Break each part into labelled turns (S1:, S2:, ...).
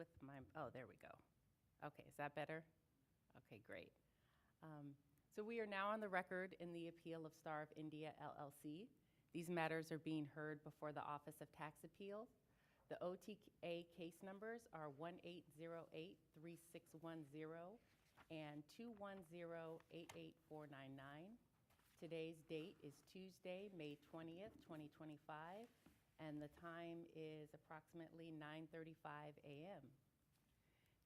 S1: with my, oh, there we go. Okay, is that better? Okay, great. So we are now on the record in the appeal of Star of India LLC. These matters are being heard before the Office of Tax Appeal. The OTA case numbers are 1808-3610 and 210-88499. Today's date is Tuesday, May 20th, 2025, and the time is approximately 9:35 a.m.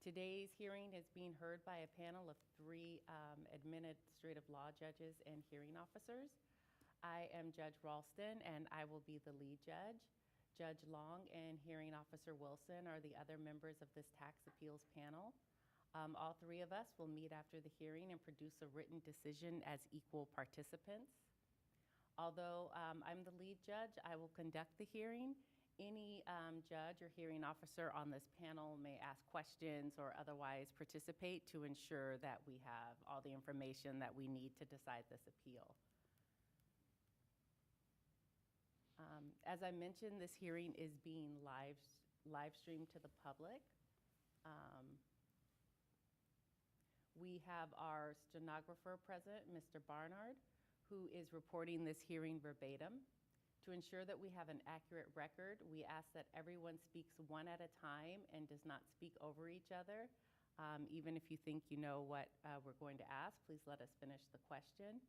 S1: Today's hearing is being heard by a panel of three administrative law judges and hearing officers. I am Judge Ralston, and I will be the lead judge. Judge Long and Hearing Officer Wilson are the other members of this tax appeals panel. All three of us will meet after the hearing and produce a written decision as equal participants. Although I'm the lead judge, I will conduct the hearing. Any judge or hearing officer on this panel may ask questions or otherwise participate to ensure that we have all the information that we need to decide this appeal. As I mentioned, this hearing is being live streamed to the public. We have our stenographer present, Mr. Barnard, who is reporting this hearing verbatim. To ensure that we have an accurate record, we ask that everyone speaks one at a time and does not speak over each other. Even if you think you know what we're going to ask, please let us finish the question.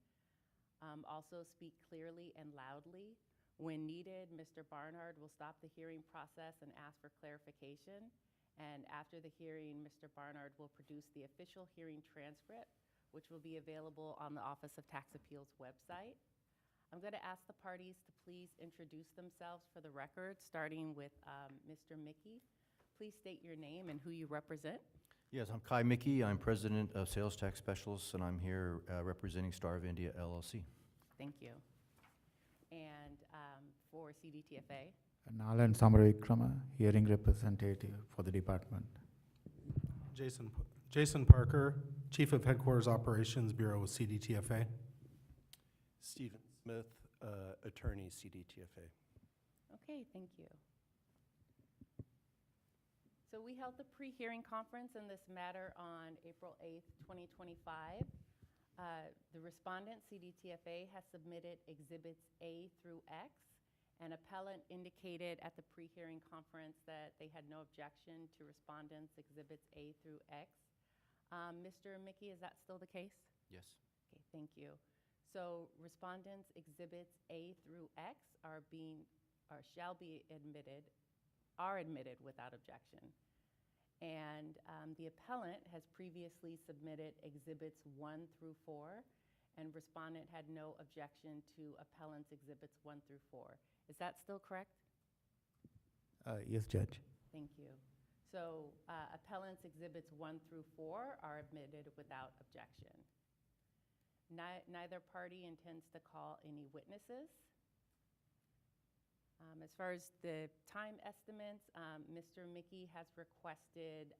S1: Also speak clearly and loudly. When needed, Mr. Barnard will stop the hearing process and ask for clarification. And after the hearing, Mr. Barnard will produce the official hearing transcript, which will be available on the Office of Tax Appeals website. I'm going to ask the parties to please introduce themselves for the record, starting with Mr. Mickey. Please state your name and who you represent.
S2: Yes, I'm Kai Mickey. I'm president of Sales Tax Specialists, and I'm here representing Star of India LLC.
S1: Thank you. And for CDTFA?
S3: Nalan Samaravikrama, hearing representative for the department.
S4: Jason Parker, Chief of Headquarters Operations Bureau with CDTFA.
S5: Stephen Smith, Attorney, CDTFA.
S1: Okay, thank you. So we held the pre-hearing conference in this matter on April 8th, 2025. The respondent, CDTFA, has submitted Exhibits A through X. An appellant indicated at the pre-hearing conference that they had no objection to respondents' Exhibits A through X. Mr. Mickey, is that still the case?
S2: Yes.
S1: Okay, thank you. So respondents' Exhibits A through X are admitted without objection. And the appellant has previously submitted Exhibits 1 through 4, and respondent had no objection to appellant's Exhibits 1 through 4. Is that still correct?
S3: Yes, Judge.
S1: Thank you. So appellant's Exhibits 1 through 4 are admitted without objection. Neither party intends to call any witnesses. As far as the time estimates, Mr. Mickey has requested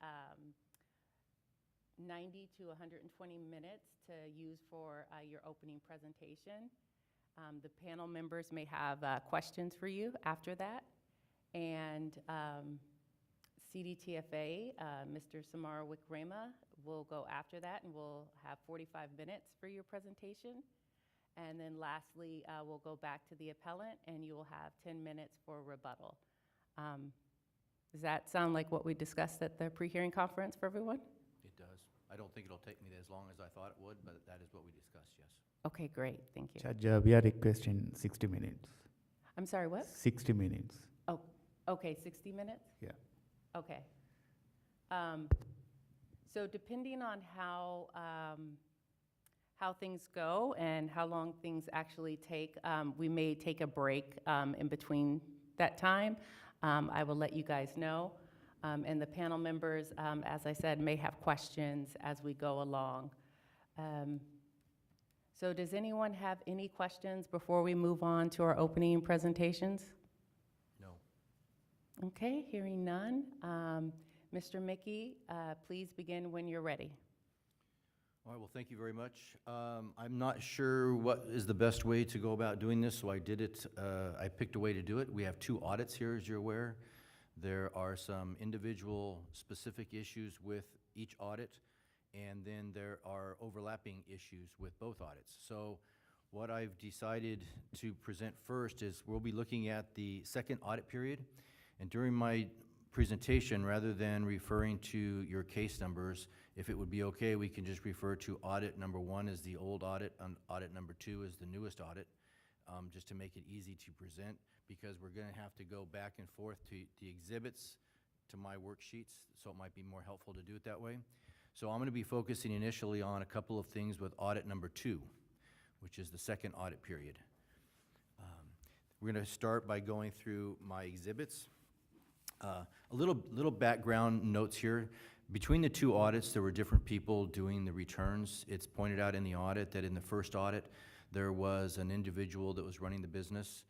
S1: 90 to 120 minutes to use for your opening presentation. The panel members may have questions for you after that. And CDTFA, Mr. Samara Wickrama, will go after that, and we'll have 45 minutes for your presentation. And then lastly, we'll go back to the appellant, and you will have 10 minutes for rebuttal. Does that sound like what we discussed at the pre-hearing conference for everyone?
S2: It does. I don't think it'll take me as long as I thought it would, but that is what we discussed, yes.
S1: Okay, great. Thank you.
S3: Judge, we are requesting 60 minutes.
S1: I'm sorry, what?
S3: 60 minutes.
S1: Oh, okay, 60 minutes?
S3: Yeah.
S1: Okay. So depending on how things go and how long things actually take, we may take a break in between that time. I will let you guys know. And the panel members, as I said, may have questions as we go along. So does anyone have any questions before we move on to our opening presentations?
S2: No.
S1: Okay, hearing none. Mr. Mickey, please begin when you're ready.
S2: All right, well, thank you very much. I'm not sure what is the best way to go about doing this, so I did it. I picked a way to do it. We have two audits here, as you're aware. There are some individual specific issues with each audit, and then there are overlapping issues with both audits. So what I've decided to present first is we'll be looking at the second audit period. And during my presentation, rather than referring to your case numbers, if it would be okay, we can just refer to audit number 1 as the old audit, and audit number 2 is the newest audit, just to make it easy to present, because we're gonna have to go back and forth to the exhibits to my worksheets, so it might be more helpful to do it that way. So I'm gonna be focusing initially on a couple of things with audit number 2, which is the second audit period. We're gonna start by going through my exhibits. A little background notes here. Between the two audits, there were different people doing the returns. It's pointed out in the audit that in the first audit, there was an individual that was running the business.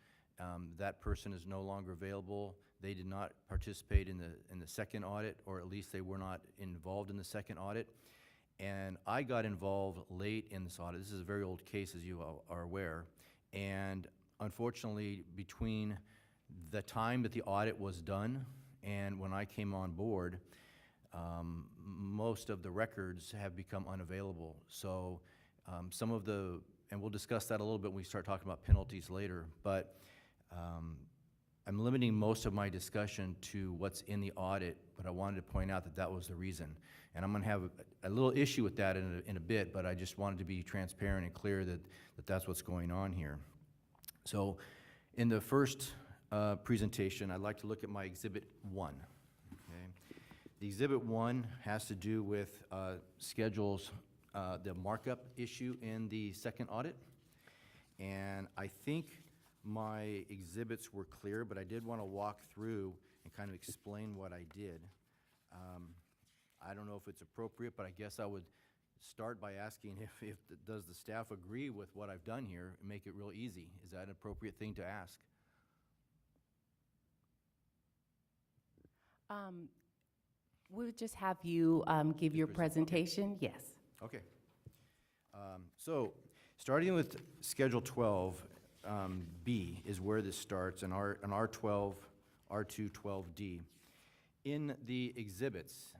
S2: That person is no longer available. They did not participate in the second audit, or at least they were not involved in the second audit. And I got involved late in this audit. This is a very old case, as you all are aware. And unfortunately, between the time that the audit was done and when I came on board, most of the records have become unavailable. So some of the, and we'll discuss that a little bit when we start talking about penalties later, but I'm limiting most of my discussion to what's in the audit, but I wanted to point out that that was the reason. And I'm gonna have a little issue with that in a bit, but I just wanted to be transparent and clear that that's what's going on here. So in the first presentation, I'd like to look at my Exhibit 1. Okay? The Exhibit 1 has to do with schedules, the markup issue in the second audit. And I think my exhibits were clear, but I did want to walk through and kind of explain what I did. I don't know if it's appropriate, but I guess I would start by asking does the staff agree with what I've done here and make it real easy? Is that an appropriate thing to ask?
S1: We'll just have you give your presentation. Yes.
S2: Okay. So, starting with Schedule 12, B is where this starts, and R12, R2, 12D. In the exhibits,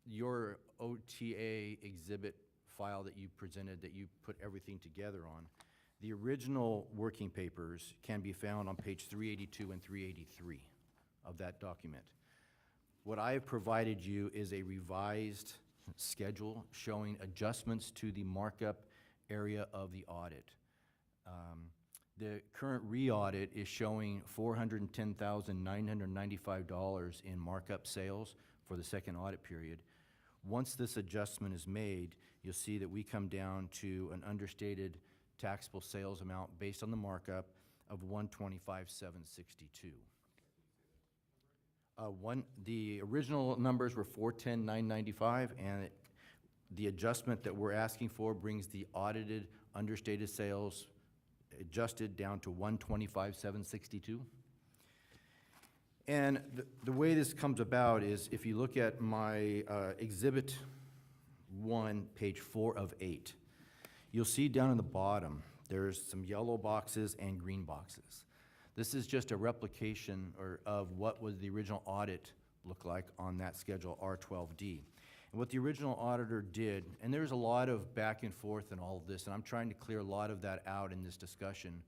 S2: your OTA exhibit file that you presented, that you put everything together on, the original working papers can be found on page 382 and 383 of that document. What I have provided you is a revised schedule showing adjustments to the markup area of the audit. The current re-audit is showing $410,995 in markup sales for the second audit period. Once this adjustment is made, you'll see that we come down to an understated taxable sales amount based on the markup of $125,762. The original numbers were $410,995, and the adjustment that we're asking for brings the audited understated sales adjusted down to $125,762. And the way this comes about is if you look at my Exhibit 1, page 4 of 8, you'll see down in the bottom, there's some yellow boxes and green boxes. This is just a replication of what was the original audit look like on that Schedule R12D. And what the original auditor did, and there's a lot of back and forth in all of this, and I'm trying to clear a lot of that out in this discussion.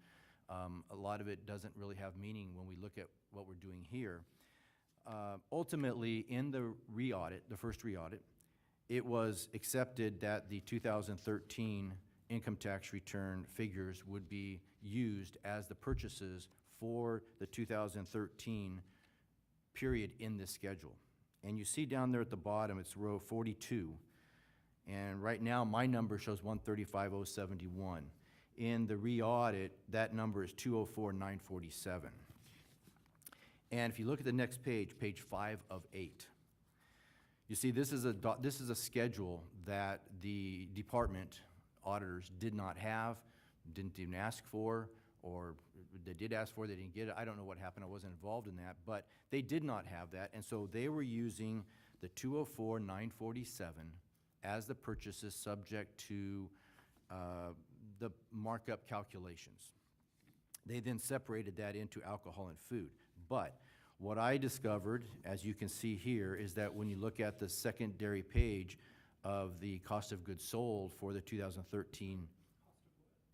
S2: A lot of it doesn't really have meaning when we look at what we're doing here. Ultimately, in the re-audit, the first re-audit, it was accepted that the 2013 income tax return figures would be used as the purchases for the 2013 period in this schedule. And you see down there at the bottom, it's row 42. And right now, my number shows 135,071. In the re-audit, that number is 204,947. And if you look at the next page, page 5 of 8, you see this is a schedule that the department auditors did not have, didn't even ask for, or they did ask for, they didn't get it. I don't know what happened, I wasn't involved in that, but they did not have that, and so they were using the 204,947 as the purchases subject to the markup calculations. They then separated that into alcohol and food. But What I discovered, as you can see here, is that when you look at the secondary page of the cost of goods sold for the 2013,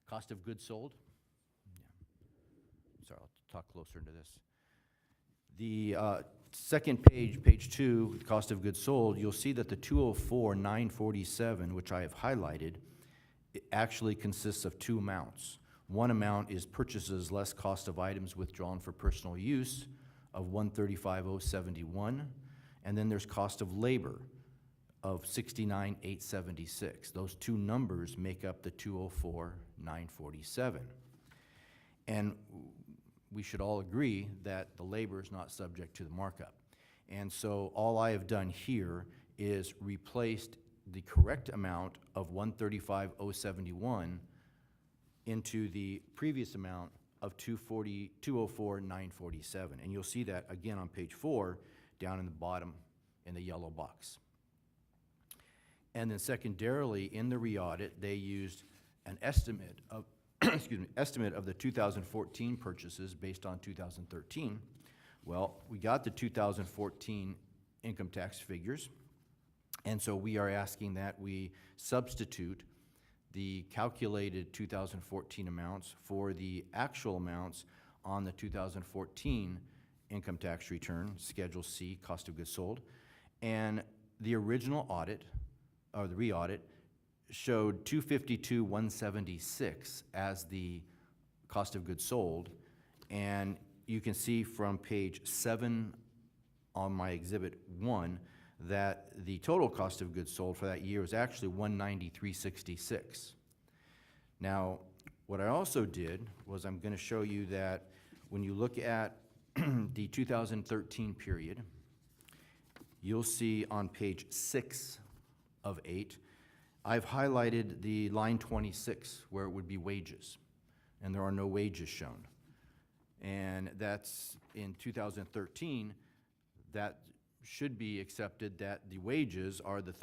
S2: cost of goods sold? Yeah. Sorry, I'll talk closer into this. The second page, page 2, cost of goods sold, you'll see that the 204,947, which I have highlighted, it actually consists of two amounts. One amount is purchases less cost of items withdrawn for personal use of 135,071, and then there's cost of labor of 69,876. Those two numbers make up the 204,947. And we should all agree that the labor is not subject to the markup. And so all I have done here is replaced the correct amount of 135,071 into the previous amount of 204,947. And you'll see that again on page 4, down in the bottom in the yellow box. And then secondarily, in the re-audit, they used an estimate of, excuse me, estimate of the 2014 purchases based on 2013. Well, we got the 2014 income tax figures, and so we are asking that we substitute the calculated 2014 amounts for the actual amounts on the 2014 income tax return, Schedule C, cost of goods sold. And the original audit, or the re-audit, showed 252,176 as the cost of goods sold. And you can see from page 7 on my exhibit 1 that the total cost of goods sold for that year was actually 193,666. Now, what I also did was I'm going to show you that when you look at the 2013 period, you'll see on page 6 of 8, I've highlighted the line 26 where it would be wages, and there are no wages shown. And that's in 2013, that should be accepted that the wages are the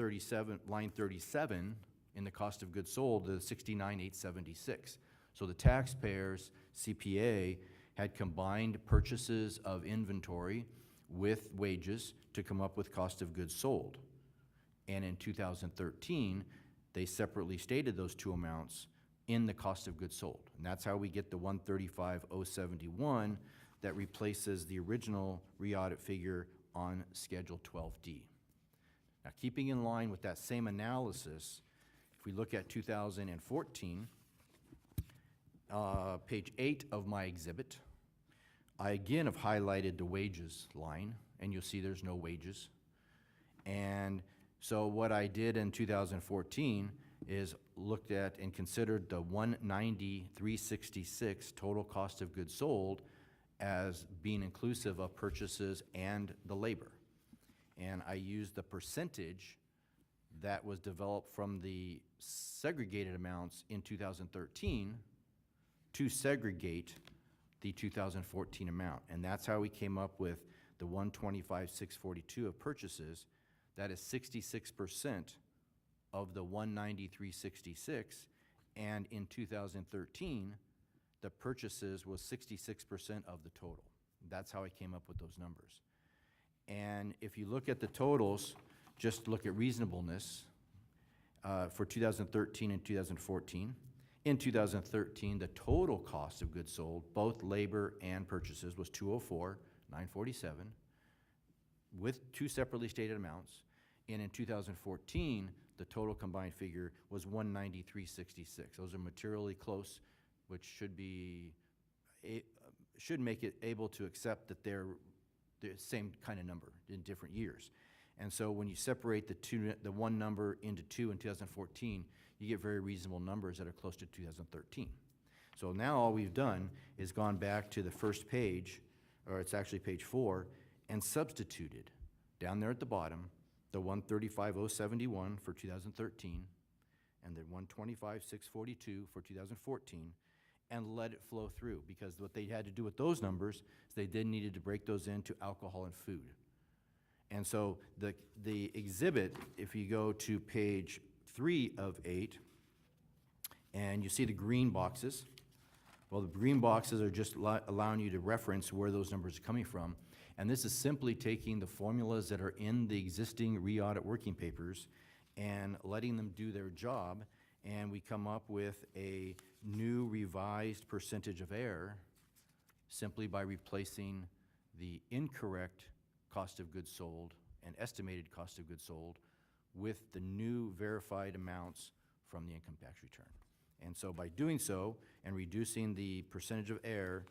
S2: line 37 in the cost of goods sold, the 69,876. So the taxpayers, CPA, had combined purchases of inventory with wages to come up with cost of goods sold. And in 2013, they separately stated those two amounts in the cost of goods sold. And that's how we get the 135,071 that replaces the original re-audit figure on Schedule 12D. Now, keeping in line with that same analysis, if we look at 2014, page 8 of my exhibit, I again have highlighted the wages line, and you'll see there's no wages. And so what I did in 2014 is looked at and considered the 190,366 total cost of goods sold as being inclusive of purchases and the labor. And I used the percentage that was developed from the segregated amounts in 2013 to segregate the 2014 amount. And that's how we came up with the 125,642 of purchases. That is 66% of the 193,666, and in 2013, the purchases was 66% of the total. That's how I came up with those numbers. And if you look at the totals, just look at reasonableness for 2013 and 2014. In 2013, the total cost of goods sold, both labor and purchases, was 204,947 with two separately stated amounts. And in 2014, the total combined figure was 193,666. Those are materially close, which should make it able to accept that they're the same kind of number in different years. And so when you separate the one number into two in 2014, you get very reasonable numbers that are close to 2013. So now all we've done is gone back to the first page, or it's actually page 4, and substituted down there at the bottom the 135,071 for 2013 and the 125,642 for 2014, and let it flow through, because what they had to do with those numbers is they then needed to break those into alcohol and food. And so the exhibit, if you go to page 3 of 8, and you see the green boxes, well, the green boxes are just allowing you to reference where those numbers are coming from. And this is simply taking the formulas that are in the existing re-audit working papers and letting them do their job, and we come up with a new revised percentage of error simply by replacing the incorrect cost of goods sold and estimated cost of goods sold with the new verified amounts from the income tax return. And so by doing so and reducing the percentage of error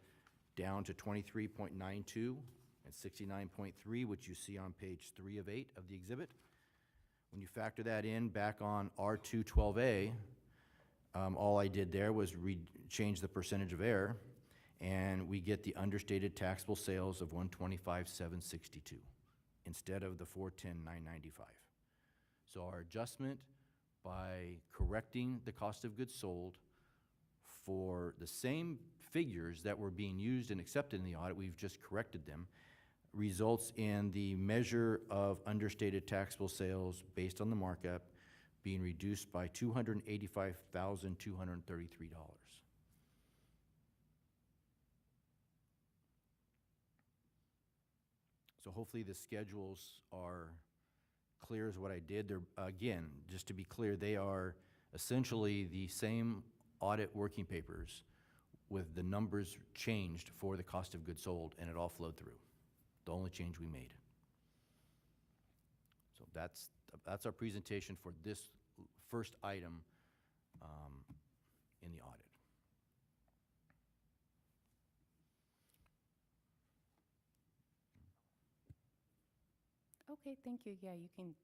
S2: down to 23.92 and 69.3, which you see on page 3 of 8 of the exhibit, when you factor that in back on R212A, all I did there was change the percentage of error, and we get the understated taxable sales of 125,762 instead of the 410,995. So our adjustment, by correcting the cost of goods sold for the same figures that were being used and accepted in the audit, we've just corrected them, results in the measure of understated taxable sales based on the markup being reduced by $285,233. So hopefully the schedules are clear as what I did. They're, again, just to be clear, they are essentially the same audit working papers with the numbers changed for the cost of goods sold, and it all flowed through. The only change we made. So that's our presentation for this first item in the audit.
S1: Okay, thank you. Yeah, you can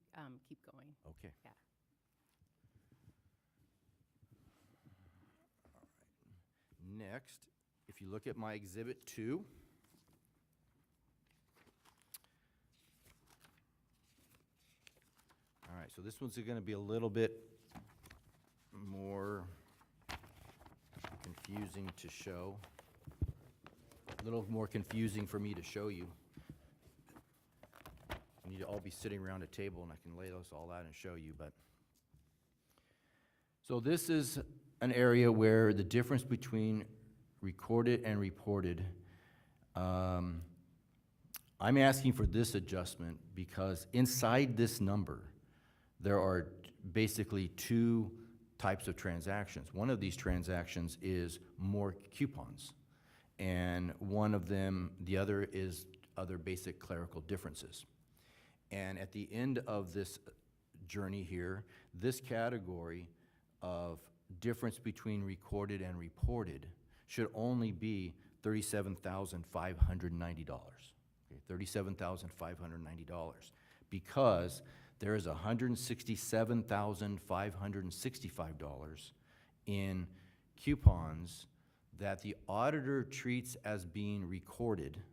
S1: keep going.
S2: Okay.
S1: Yeah.
S2: Next, if you look at my Exhibit 2, all right, so this one's going to be a little bit more confusing to show, a little more confusing for me to show you. We need to all be sitting around a table, and I can lay those all out and show you, but. So this is an area where the difference between recorded and reported, I'm asking for this adjustment because inside this number, there are basically two types of transactions. One of these transactions is more coupons, and one of them, the other is other basic clerical differences. And at the end of this journey here, this category of difference between recorded and reported should only be $37,590. Okay, $37,590, because there is $167,565 in coupons that the auditor treats as being recorded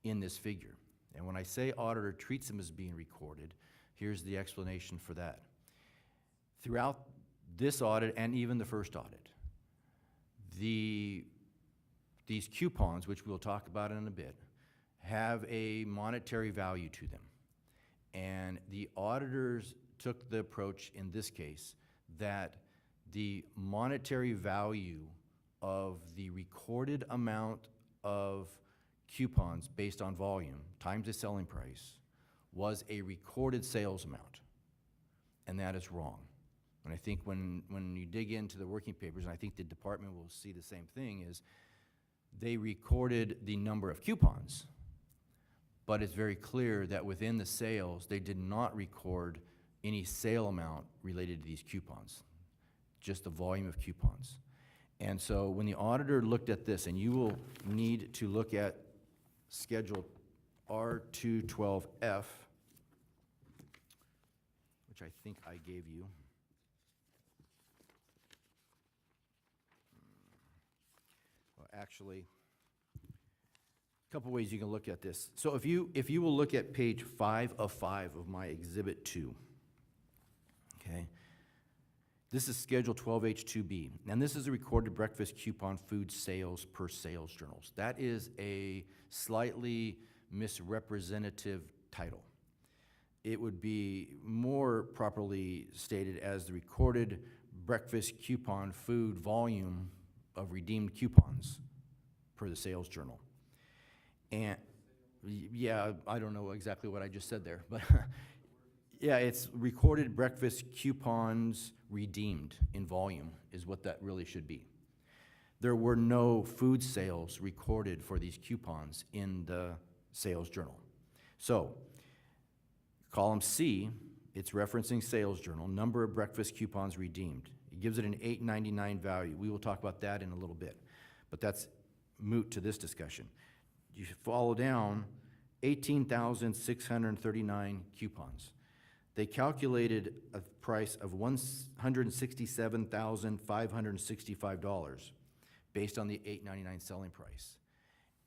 S2: in this figure. And when I say auditor treats them as being recorded, here's the explanation for that. Throughout this audit and even the first audit, these coupons, which we'll talk about in a bit, have a monetary value to them. And the auditors took the approach in this case that the monetary value of the recorded amount of coupons based on volume times the selling price was a recorded sales amount, and that is wrong. And I think when you dig into the working papers, and I think the department will see the same thing, is they recorded the number of coupons, but it's very clear that within the sales, they did not record any sale amount related to these coupons, just the volume of coupons. And so when the auditor looked at this, and you will need to look at Schedule R212F, which I think I gave you. Well, actually, a couple ways you can look at this. So if you will look at page 5 of 5 of my Exhibit 2, okay? This is Schedule 12H2B, and this is a recorded breakfast coupon food sales per sales journals. That is a slightly misrepresentative title. It would be more properly stated as the recorded breakfast coupon food volume of redeemed coupons per the sales journal. And Yeah, I don't know exactly what I just said there, but yeah, it's recorded breakfast coupons redeemed in volume is what that really should be. There were no food sales recorded for these coupons in the sales journal. So, column C, it's referencing sales journal, number of breakfast coupons redeemed. It gives it an $8.99 value. We will talk about that in a little bit, but that's moot to this discussion. You follow down 18,639 coupons. They calculated a price of $167,565 based on the $8.99 selling price.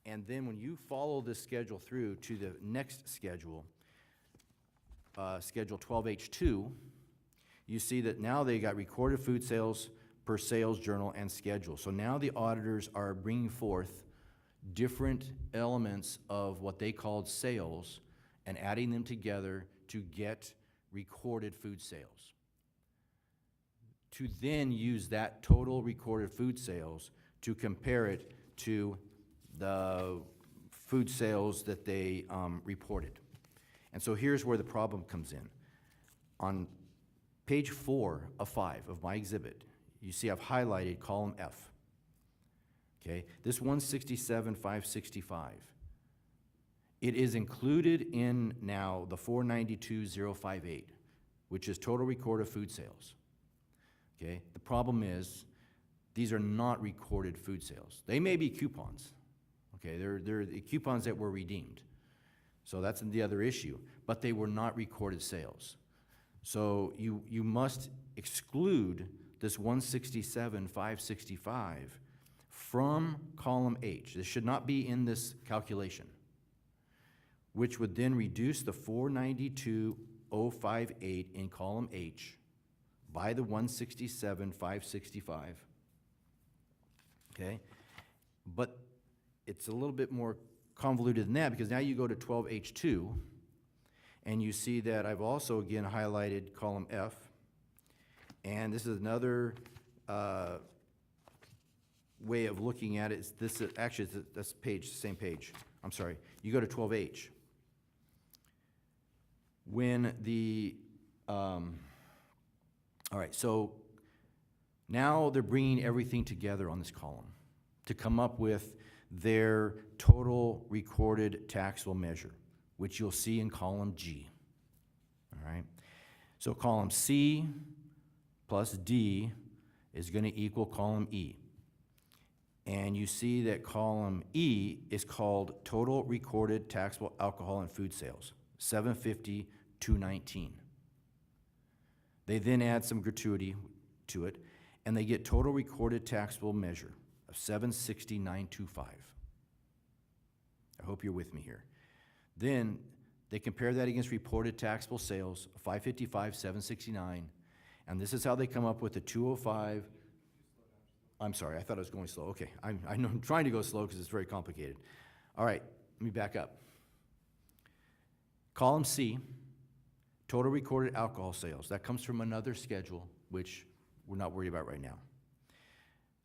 S2: And then when you follow this schedule through to the next schedule, Schedule 12H2, you see that now they got recorded food sales per sales journal and schedule. So now the auditors are bringing forth different elements of what they called sales and adding them together to get recorded food sales. To then use that total recorded food sales to compare it to the food sales that they reported. And so here's where the problem comes in. On page 4 of 5 of my exhibit, you see I've highlighted column F. Okay, this 167,565. It is included in now the 492,058, which is total recorded food sales. Okay, the problem is these are not recorded food sales. They may be coupons. Okay, they're the coupons that were redeemed. So that's the other issue, but they were not recorded sales. So you must exclude this 167,565 from column H. This should not be in this calculation, which would then reduce the 492,058 in column H by the 167,565. Okay? But it's a little bit more convoluted than that, because now you go to 12H2 and you see that I've also again highlighted column F, and this is another way of looking at it. It's this actually this page, same page. I'm sorry. You go to 12H. When the all right, so now they're bringing everything together on this column to come up with their total recorded taxable measure, which you'll see in column G. All right? So column C plus D is going to equal column E. And you see that column E is called total recorded taxable alcohol and food sales, 750,219. They then add some gratuity to it, and they get total recorded taxable measure of 760,925. I hope you're with me here. Then they compare that against reported taxable sales of 555,769, and this is how they come up with the 205. I'm sorry, I thought I was going slow. Okay, I know I'm trying to go slow because it's very complicated. All right, let me back up. Column C, total recorded alcohol sales. That comes from another schedule, which we're not worried about right now.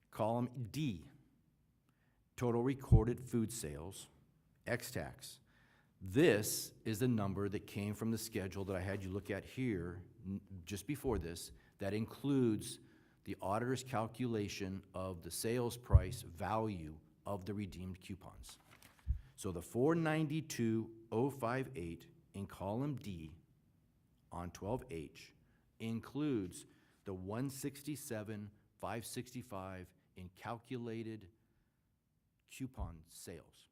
S2: Column D, total recorded food sales, ex-tax. This is the number that came from the schedule that I had you look at here just before this, that includes the auditor's calculation of the sales price value of the redeemed coupons. So the 492,058 in column D on 12H includes the 167,565 in calculated coupon sales.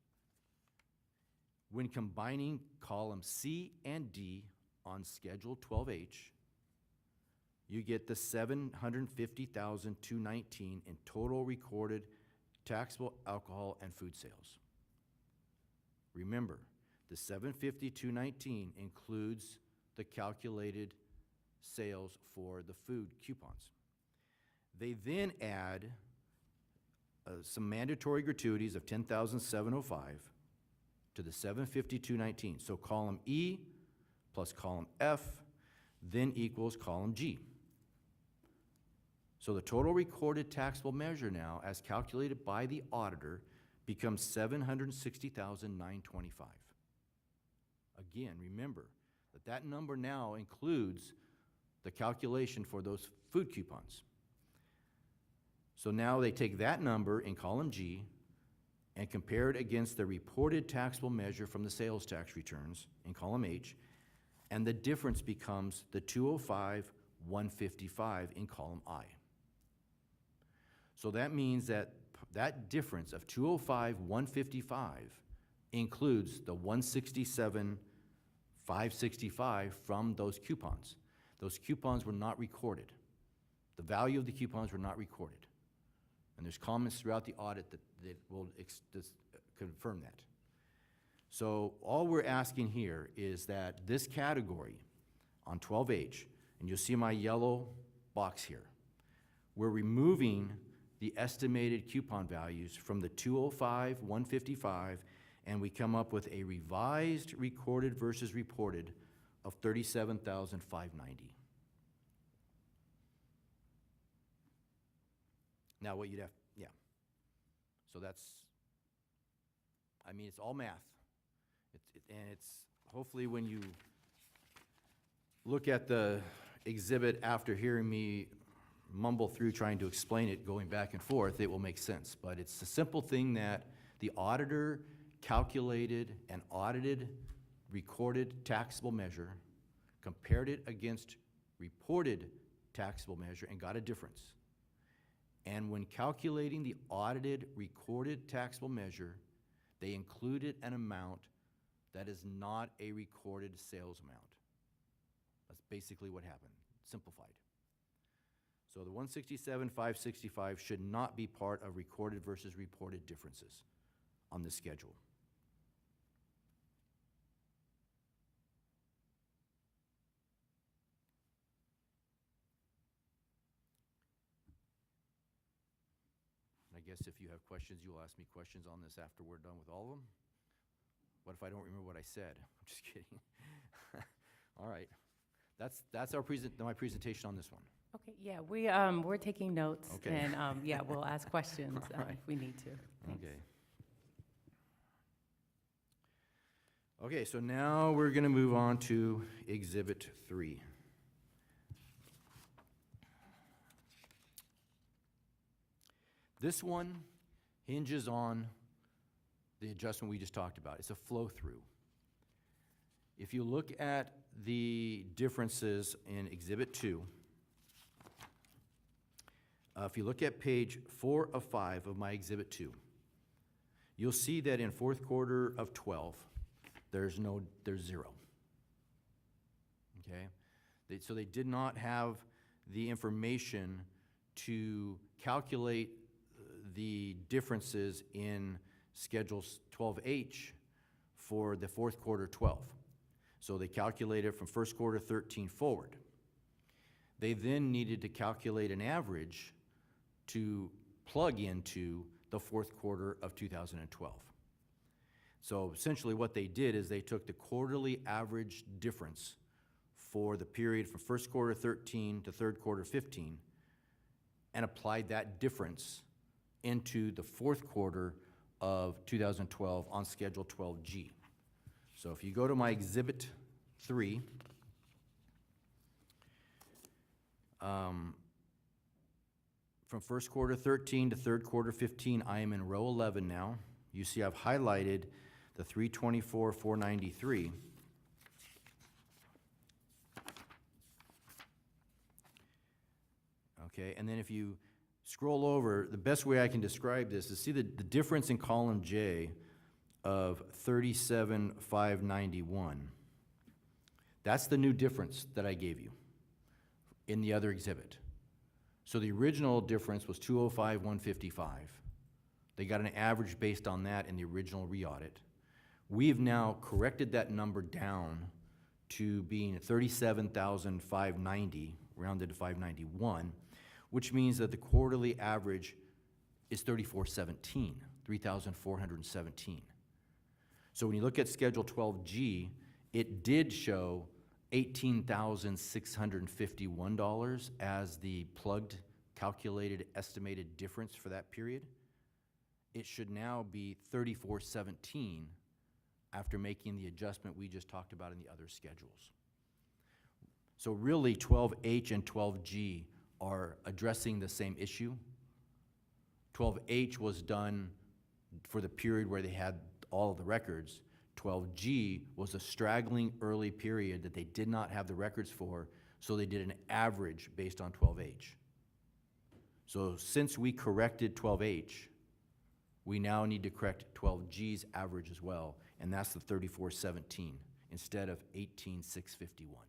S2: When combining column C and D on Schedule 12H, you get the 750,219 in total recorded taxable alcohol and food sales. Remember, the 750,219 includes the calculated sales for the food coupons. They then add some mandatory gratuities of 10,705 to the 750,219. So column E plus column F then equals column G. So the total recorded taxable measure now, as calculated by the auditor, becomes 760,925. Again, remember that that number now includes the calculation for those food coupons. So now they take that number in column G and compare it against the reported taxable measure from the sales tax returns in column H, and the difference becomes the 205,155 in column I. So that means that that difference of 205,155 includes the 167,565 from those coupons. Those coupons were not recorded. The value of the coupons were not recorded. And there's comments throughout the audit that will confirm that. So all we're asking here is that this category on 12H, and you'll see my yellow box here, we're removing the estimated coupon values from the 205,155, and we come up with a revised recorded versus reported of 37,590. Now what you'd have, yeah. So that's, I mean, it's all math. And it's, hopefully when you look at the exhibit after hearing me mumble through trying to explain it, going back and forth, it will make sense. But it's a simple thing that the auditor calculated an audited, recorded taxable measure, compared it against reported taxable measure, and got a difference. And when calculating the audited, recorded taxable measure, they included an amount that is not a recorded sales amount. That's basically what happened, simplified. So the 167,565 should not be part of recorded versus reported differences on this schedule. I guess if you have questions, you'll ask me questions on this after we're done with all of them. What if I don't remember what I said? I'm just kidding. All right. That's my presentation on this one.
S1: Okay, yeah, we're taking notes,
S2: Okay.
S1: and, yeah, we'll ask questions
S2: All right.
S1: if we need to. Thanks.
S2: Okay. Okay, so now we're gonna move on to Exhibit 3. This one hinges on the adjustment we just talked about. It's a flow-through. If you look at the differences in Exhibit 2, if you look at page 4 of 5 of my Exhibit 2, you'll see that in fourth quarter of 12, there's zero. Okay? So they did not have the information to calculate the differences in Schedules 12H for the fourth quarter 12. So they calculated from first quarter 13 forward. They then needed to calculate an average to plug into the fourth quarter of 2012. So essentially what they did is they took the quarterly average difference for the period from first quarter 13 to third quarter 15 and applied that difference into the fourth quarter of 2012 on Schedule 12G. So if you go to my Exhibit 3, from first quarter 13 to third quarter 15, I am in row 11 now. You see I've highlighted the 324,493. Okay, and then if you scroll over, the best way I can describe this is see the difference in column J of 37,591. That's the new difference that I gave you in the other exhibit. So the original difference was 205,155. They got an average based on that in the original re-audit. We've now corrected that number down to being 37,590, rounded to 591, which means that the quarterly average is 3,417. So when you look at Schedule 12G, it did show $18,651 as the plugged calculated estimated difference for that period. It should now be 3,417 after making the adjustment we just talked about in the other schedules. So really, 12H and 12G are addressing the same issue. 12H was done for the period where they had all of the records. 12G was a straggling early period that they did not have the records for, so they did an average based on 12H. So since we corrected 12H, we now need to correct 12G's average as well, and that's the 3417 instead of 18651.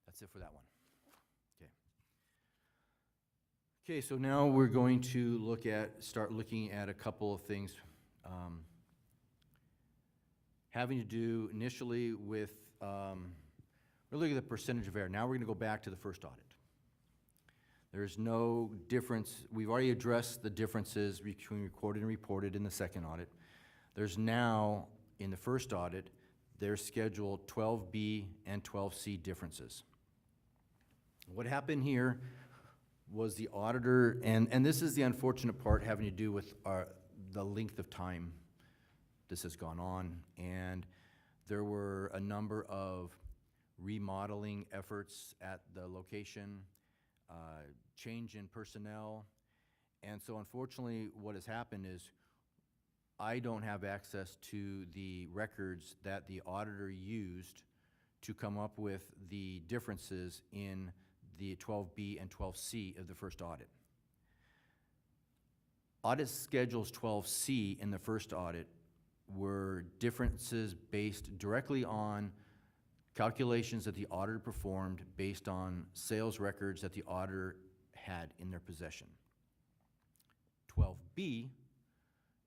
S2: That's it for that one. Okay. Okay, so now we're going to start looking at a couple of things having to do initially with, we're looking at the percentage of error. Now we're going to go back to the first audit. There's no difference. We've already addressed the differences between recorded and reported in the second audit. There's now, in the first audit, there's scheduled 12B and 12C differences. What happened here was the auditor, and this is the unfortunate part having to do with the length of time this has gone on, and there were a number of remodeling efforts at the location, change in personnel, and so unfortunately what has happened is I don't have access to the records that the auditor used to come up with the differences in the 12B and 12C of the first audit. Audit schedules 12C in the first audit were differences based directly on calculations that the auditor performed based on sales records that the auditor had in their possession. 12B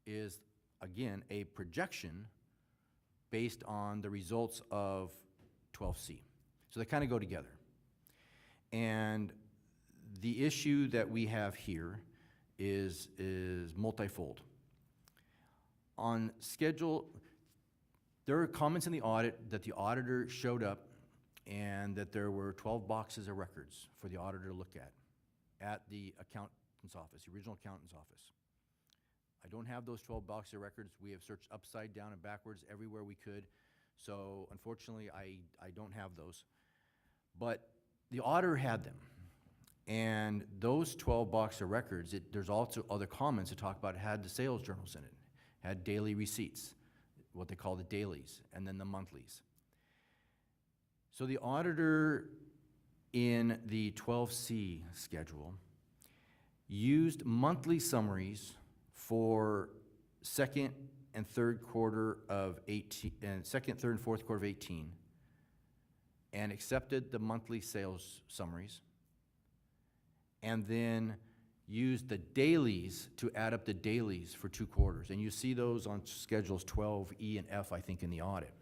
S2: is, again, a projection based on the results of 12C. So they kind of go together. And the issue that we have here is multifold. On schedule, there are comments in the audit that the auditor showed up and that there were 12 boxes of records for the auditor to look at the accountant's office, the original accountant's office. I don't have those 12 boxes of records. We have searched upside down and backwards everywhere we could. So unfortunately, I don't have those. But the auditor had them. And those 12 boxes of records, there's also other comments that talk about it had the sales journals in it, had daily receipts, what they call the dailies, and then the monthlies. So the auditor in the 12C schedule used monthly summaries for second, third, and fourth quarter of 18, and accepted the monthly sales summaries, and then used the dailies to add up the dailies for 2 quarters. And you see those on schedules 12E and F, I think, in the audit.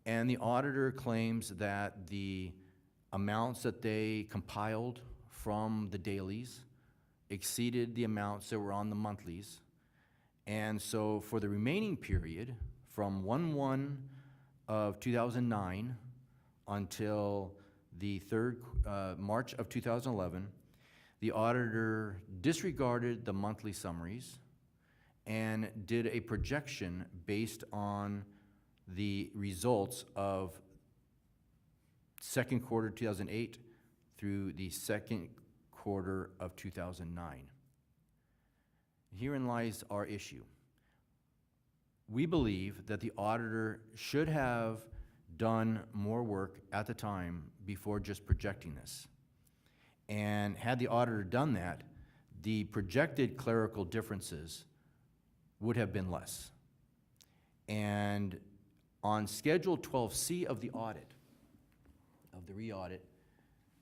S2: And the auditor claims that the amounts that they compiled from the dailies exceeded the amounts that were on the monthlies. And so for the remaining period, from 1/1 of 2009 until the March of 2011, the auditor disregarded the monthly summaries and did a projection based on the results of second quarter 2008 through the second quarter of 2009. Herein lies our issue. We believe that the auditor should have done more work at the time before just projecting this. And had the auditor done that, the projected clerical differences would have been less. And on Schedule 12C of the audit, of the re-audit,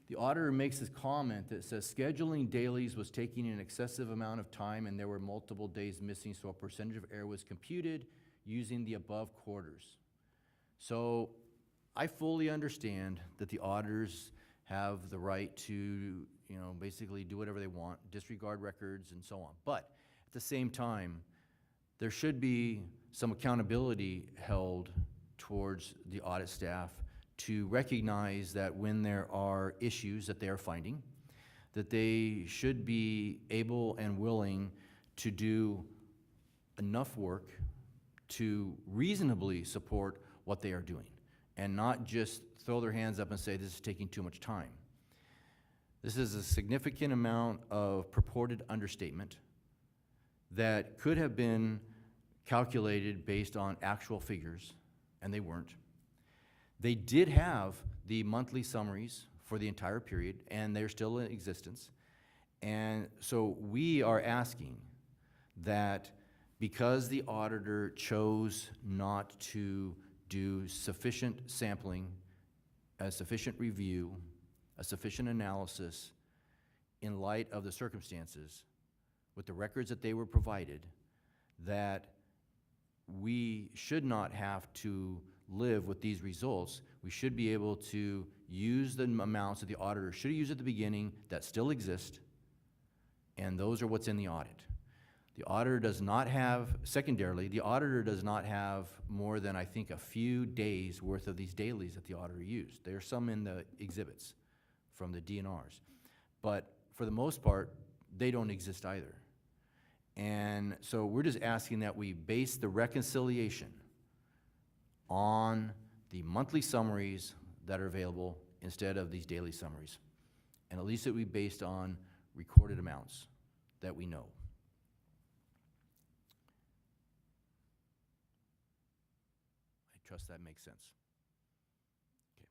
S2: the auditor makes this comment that says scheduling dailies was taking an excessive amount of time and there were multiple days missing, so a percentage of error was computed using the above quarters. So I fully understand that the auditors have the right to, you know, basically do whatever they want, disregard records and so on. But at the same time, there should be some accountability held towards the audit staff to recognize that when there are issues that they are finding, that they should be able and willing to do enough work to reasonably support what they are doing, and not just throw their hands up and say, this is taking too much time. This is a significant amount of purported understatement that could have been calculated based on actual figures, and they weren't. They did have the monthly summaries for the entire period, and they're still in existence. And so we are asking that because the auditor chose not to do sufficient sampling, a sufficient review, a sufficient analysis in light of the circumstances with the records that they were provided, that we should not have to live with these results. We should be able to use the amounts that the auditor should have used at the beginning that still exist, and those are what's in the audit. The auditor does not have, secondarily, the auditor does not have more than, I think, a few days worth of these dailies that the auditor used. There are some in the exhibits from the DNRs. But for the most part, they don't exist either. And so we're just asking that we base the reconciliation on the monthly summaries that are available instead of these daily summaries. And at least it be based on recorded amounts that we know. I trust that makes sense. Okay.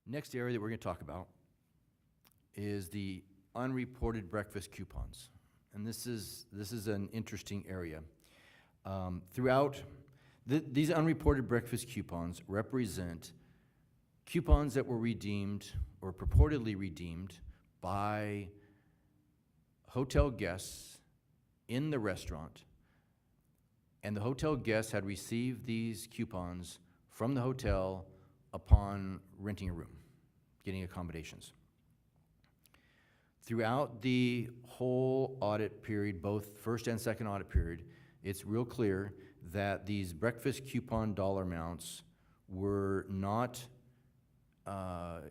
S2: Next area that we're going to talk about is the unreported breakfast coupons. And this is an interesting area. Throughout, these unreported breakfast coupons represent coupons that were redeemed or purportedly redeemed by hotel guests in the restaurant, and the hotel guests had received these coupons from the hotel upon renting a room, getting accommodations. Throughout the whole audit period, both first and second audit period, it's real clear that these breakfast coupon dollar amounts were not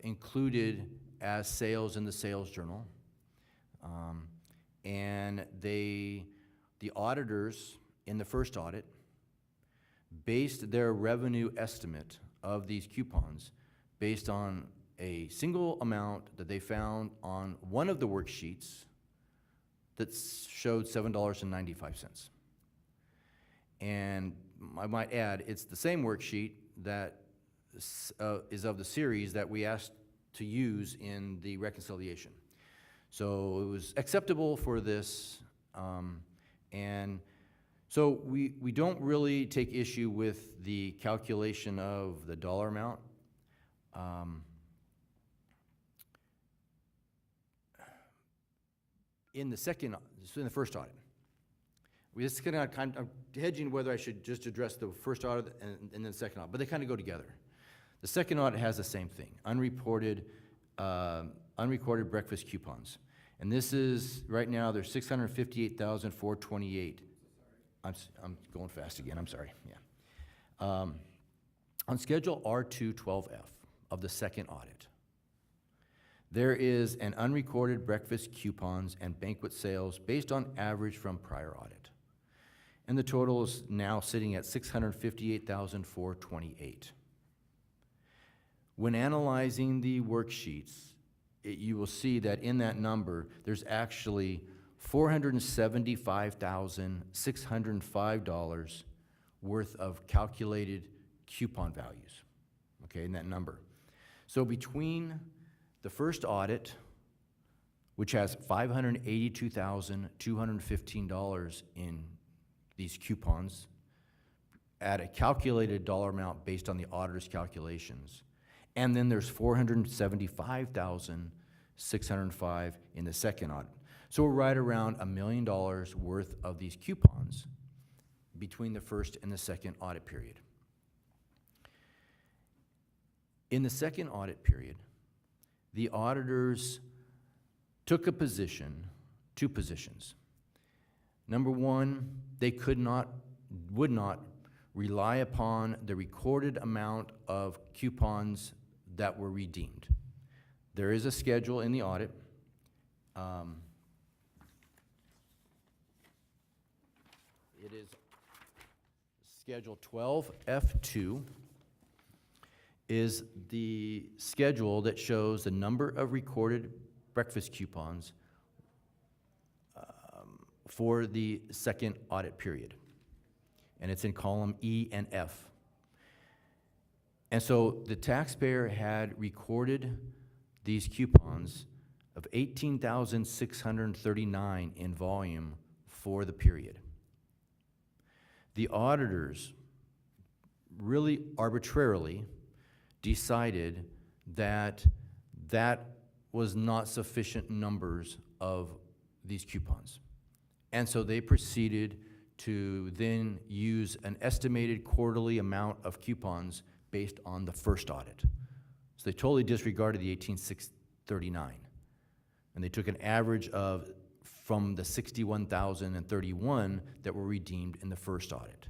S2: included as sales in the sales journal. And the auditors in the first audit based their revenue estimate of these coupons based on a single amount that they found on one of the worksheets that showed $7.95. And I might add, it's the same worksheet that is of the series that we asked to use in the reconciliation. So it was acceptable for this, and so we don't really take issue with the calculation of the dollar amount. In the first audit, this kind of, I'm hedging whether I should just address the first audit and then the second audit, but they kind of go together. The second audit has the same thing, unreported breakfast coupons. And this is, right now, there's 658,428. I'm going fast again, I'm sorry, yeah. On Schedule R212F of the second audit, there is an unrecorded breakfast coupons and banquet sales based on average from prior audit. And the total is now sitting at 658,428. When analyzing the worksheets, you will see that in that number, there's actually $475,605 worth of calculated coupon values, okay, in that number. So between the first audit, which has $582,215 in these coupons at a calculated dollar amount based on the auditor's calculations, and then there's $475,000 $1,605 in the second audit. So we're right around $1 million worth of these coupons between the first and the second audit period. In the second audit period, the auditors took a position, two positions. Number one, they would not rely upon the recorded amount of coupons that were redeemed. There is a schedule in the audit. It is Schedule 12F2 is the schedule that shows the number of recorded breakfast coupons for the second audit period. And it's in column E and F. And so the taxpayer had recorded these coupons of 18,639 in volume for the period. The auditors really arbitrarily decided that that was not sufficient numbers of these coupons. And so they proceeded to then use an estimated quarterly amount of coupons based on the first audit. So they totally disregarded the 18,639. And they took an average of from the 61,031 that were redeemed in the first audit.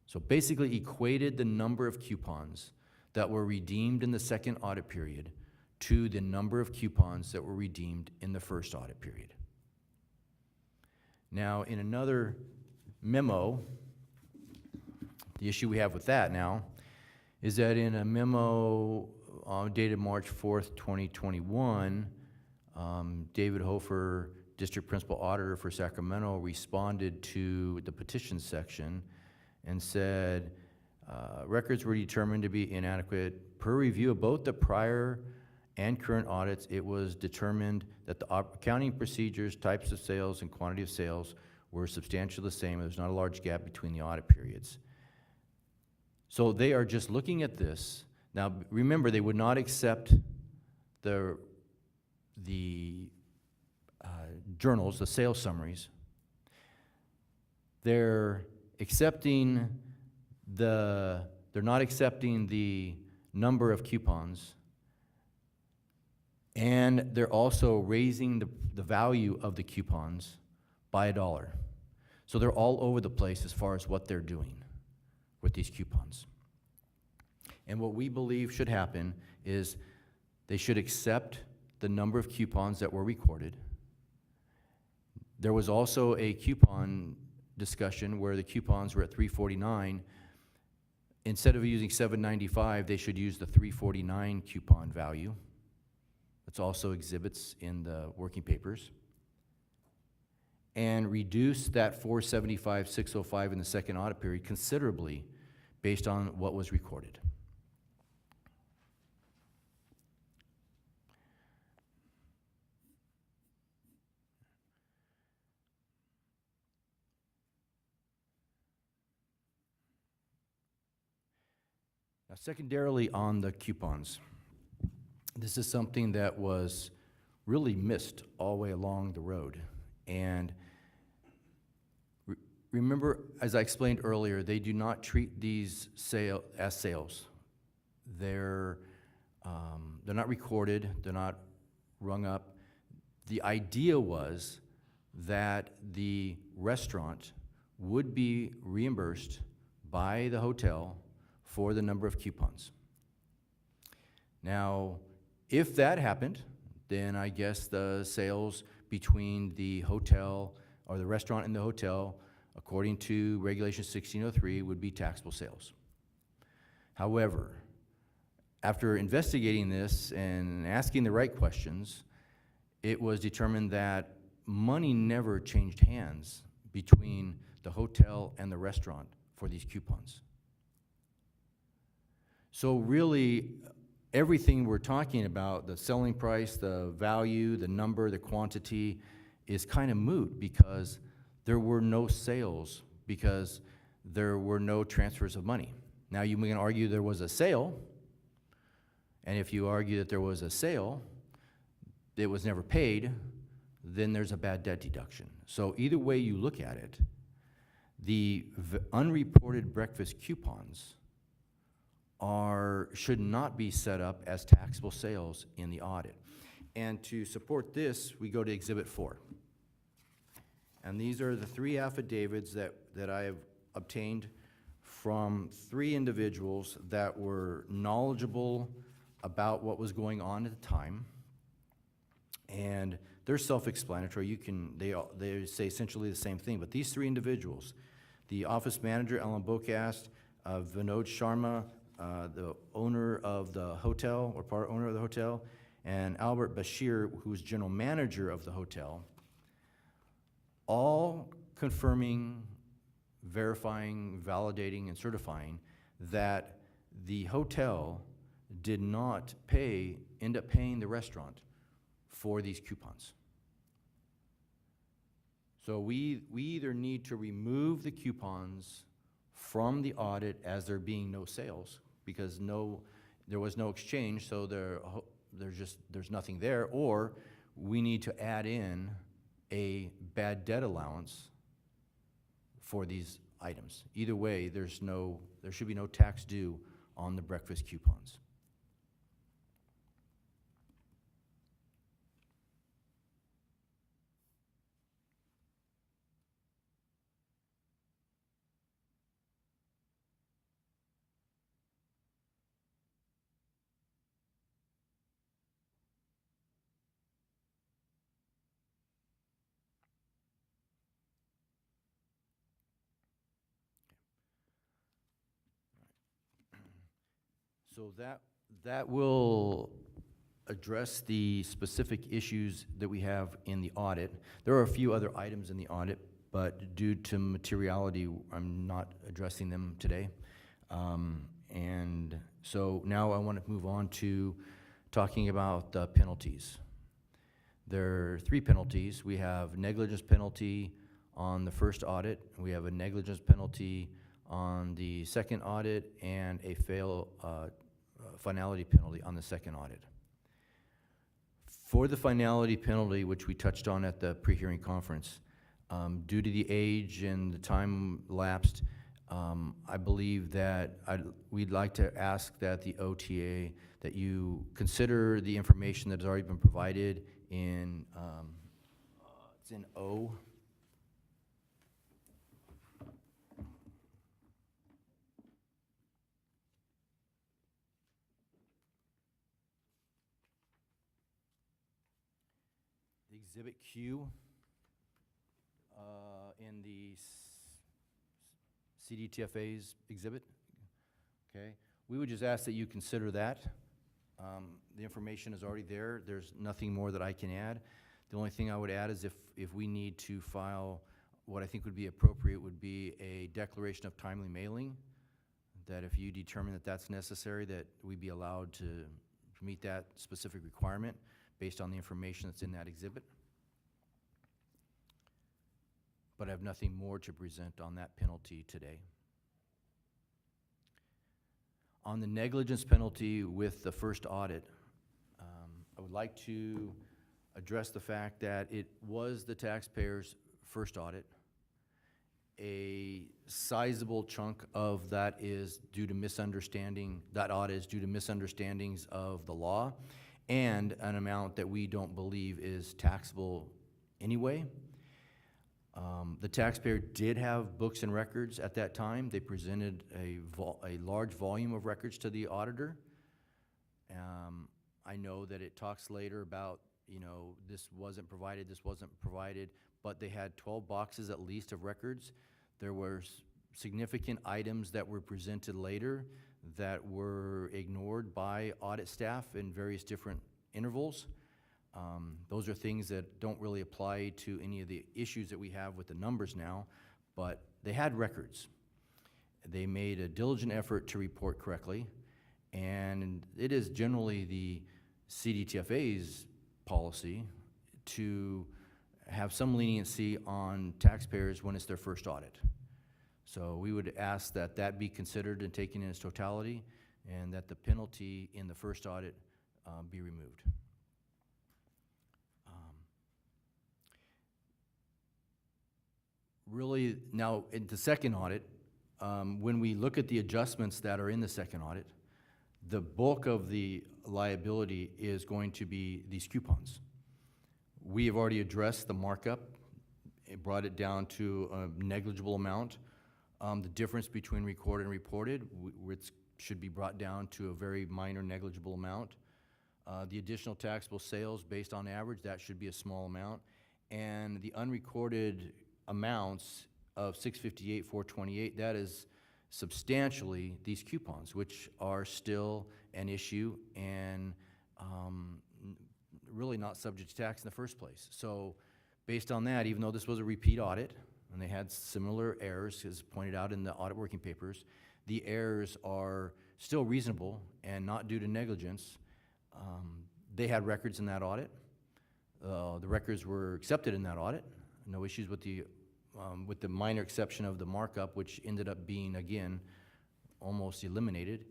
S2: So basically equated the number of coupons that were redeemed in the second audit period to the number of coupons that were redeemed in the first audit period. Now, in another memo, the issue we have with that now is that in a memo dated March 4th, 2021, David Hofer, District Principal Auditor for Sacramento, responded to the petition section and said, records were determined to be inadequate. Per review of both the prior and current audits, it was determined that the accounting procedures, types of sales, and quantity of sales were substantially the same. There's not a large gap between the audit periods. So they are just looking at this. Now, remember, they would not accept the journals, the sales summaries. They're not accepting the number of coupons, and they're also raising the value of the coupons by $1. So they're all over the place as far as what they're doing with these coupons. And what we believe should happen is they should accept the number of coupons that were recorded. There was also a coupon discussion where the coupons were at $3.49. Instead of using $7.95, they should use the $3.49 coupon value. It's also exhibits in the working papers. And reduce that $475,605 in the second audit period considerably based on what was recorded. Now, secondarily on the coupons, this is something that was really missed all the way along the road. And remember, as I explained earlier, they do not treat these as sales. They're not recorded, they're not rung up. The idea was that the restaurant would be reimbursed by the hotel for the number of coupons. Now, if that happened, then I guess the sales between the hotel or the restaurant and the hotel, according to Regulation 1603, would be taxable sales. However, after investigating this and asking the right questions, it was determined that money never changed hands between the hotel and the restaurant for these coupons. So really, everything we're talking about, the selling price, the value, the number, the quantity, is kind of moot because there were no sales, because there were no transfers of money. Now, you can argue there was a sale, and if you argue that there was a sale, it was never paid, then there's a bad debt deduction. So either way you look at it, the unreported breakfast coupons should not be set up as taxable sales in the audit. And to support this, we go to Exhibit 4. And these are the 3 affidavits that I have obtained from 3 individuals that were knowledgeable about what was going on at the time. And they're self-explanatory. They say essentially the same thing. But these 3 individuals, the office manager, Ellen Bocast, Vinod Sharma, the owner of the hotel, or part owner of the hotel, and Albert Bashir, who's general manager of the hotel, all confirming, verifying, validating, and certifying that the hotel did not end up paying the restaurant for these coupons. So we either need to remove the coupons from the audit as there being no sales, because there was no exchange, so there's nothing there, or we need to add in a bad debt allowance for these items. Either way, there should be no tax due on the breakfast coupons. So that will address the specific issues that we have in the audit. There are a few other items in the audit, but due to materiality, I'm not addressing them today. And so now I want to move on to talking about the penalties. There are 3 penalties. We have negligence penalty on the first audit. We have a negligence penalty on the second audit, and a finality penalty on the second audit. For the finality penalty, which we touched on at the pre-hearing conference, due to the age and the time lapsed, I believe that we'd like to ask that the OTA, that you consider the information that has already been provided in, it's in O. Exhibit Q in the CDTFA's exhibit, okay? We would just ask that you consider that. The information is already there. There's nothing more that I can add. The only thing I would add is if we need to file, what I think would be appropriate would be a declaration of timely mailing, that if you determine that that's necessary, that we be allowed to meet that specific requirement based on the information that's in that exhibit. But I have nothing more to present on that penalty today. On the negligence penalty with the first audit, I would like to address the fact that it was the taxpayer's first audit. A sizable chunk of that is due to misunderstanding, that audit is due to misunderstandings of the law, and an amount that we don't believe is taxable anyway. The taxpayer did have books and records at that time. They presented a large volume of records to the auditor. I know that it talks later about, this wasn't provided, but they had 12 boxes at least of records. There were significant items that were presented later that were ignored by audit staff in various different intervals. Those are things that don't really apply to any of the issues that we have with the numbers now, but they had records. They made a diligent effort to report correctly, and it is generally the CDTFA's policy to have some leniency on taxpayers when it's their first audit. So we would ask that that be considered and taken in its totality, and that the penalty in the first audit be removed. Really, now, in the second audit, when we look at the adjustments that are in the second audit, the bulk of the liability is going to be these coupons. We have already addressed the markup. It brought it down to a negligible amount. The difference between recorded and reported, which should be brought down to a very minor negligible amount. The additional taxable sales based on average, that should be a small amount. And the unrecorded amounts of 658, 428, that is substantially these coupons, which are still an issue and really not subject to tax in the first place. So based on that, even though this was a repeat audit, and they had similar errors, as pointed out in the audit working papers, the errors are still reasonable and not due to negligence. They had records in that audit. The records were accepted in that audit. No issues with the minor exception of the markup, which ended up being, again, almost eliminated.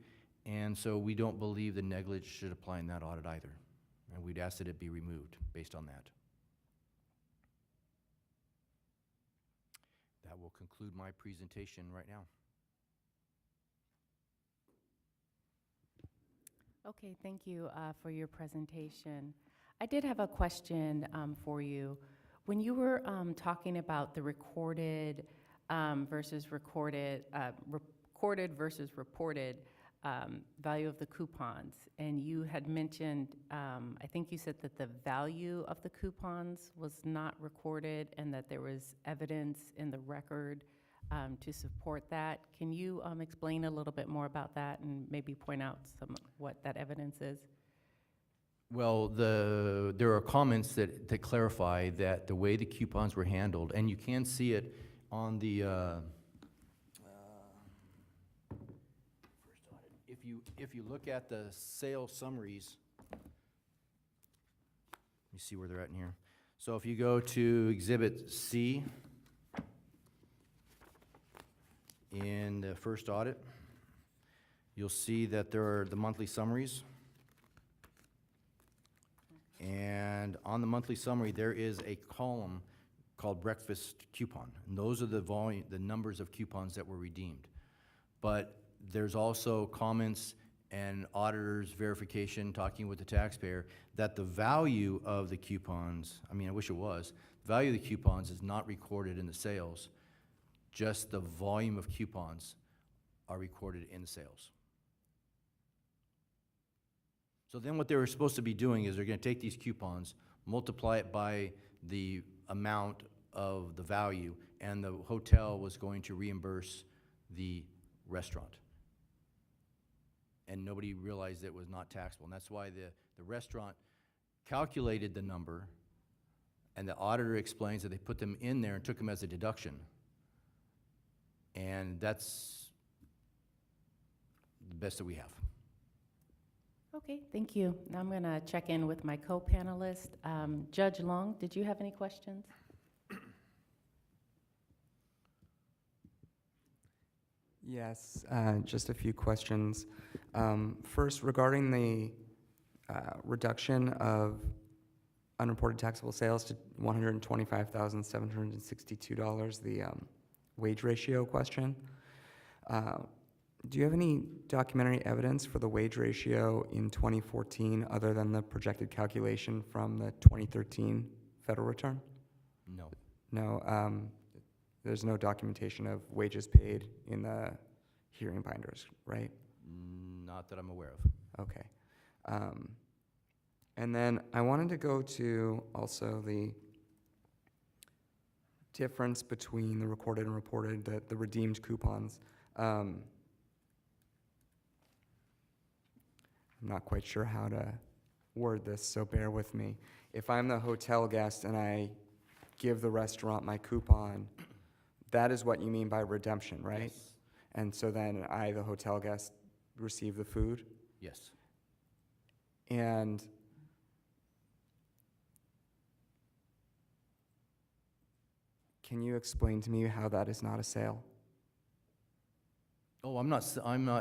S2: And so we don't believe the negligence should apply in that audit either. And we'd ask that it be removed based on that. That will conclude my presentation right now.
S1: Okay, thank you for your presentation. I did have a question for you. When you were talking about the recorded versus recorded, recorded versus reported value of the coupons, and you had mentioned, I think you said that the value of the coupons was not recorded and that there was evidence in the record to support that. Can you explain a little bit more about that and maybe point out what that evidence is?
S2: Well, there are comments that clarify that the way the coupons were handled, and you can see it on the first audit. If you look at the sales summaries, let me see where they're at in here. So if you go to Exhibit C in the first audit, you'll see that there are the monthly summaries. And on the monthly summary, there is a column called breakfast coupon. And those are the numbers of coupons that were redeemed. But there's also comments and auditors' verification, talking with the taxpayer, that the value of the coupons, I mean, I wish it was, the value of the coupons is not recorded in the sales. Just the volume of coupons are recorded in the sales. So then what they were supposed to be doing is they're going to take these coupons, multiply it by the amount of the value, and the hotel was going to reimburse the restaurant. And nobody realized it was not taxable. And that's why the restaurant calculated the number, and the auditor explains that they put them in there and took them as a deduction. And that's the best that we have.
S1: Okay, thank you. Now I'm going to check in with my co-panelist. Judge Long, did you have any questions?
S6: Yes, just a few questions. First, regarding the reduction of unreported taxable sales to $125,762, the wage ratio question. Do you have any documentary evidence for the wage ratio in 2014 other than the projected calculation from the 2013 federal return?
S2: No.
S6: No, there's no documentation of wages paid in the hearing binders, right?
S2: Not that I'm aware of.
S6: Okay. And then I wanted to go to also the difference between the recorded and reported, the redeemed coupons. I'm not quite sure how to word this, so bear with me. If I'm the hotel guest and I give the restaurant my coupon, that is what you mean by redemption, right?
S2: Yes.
S6: And so then I, the hotel guest, receive the food?
S2: Yes.
S6: And can you explain to me how that is not a sale?
S2: Oh, I'm not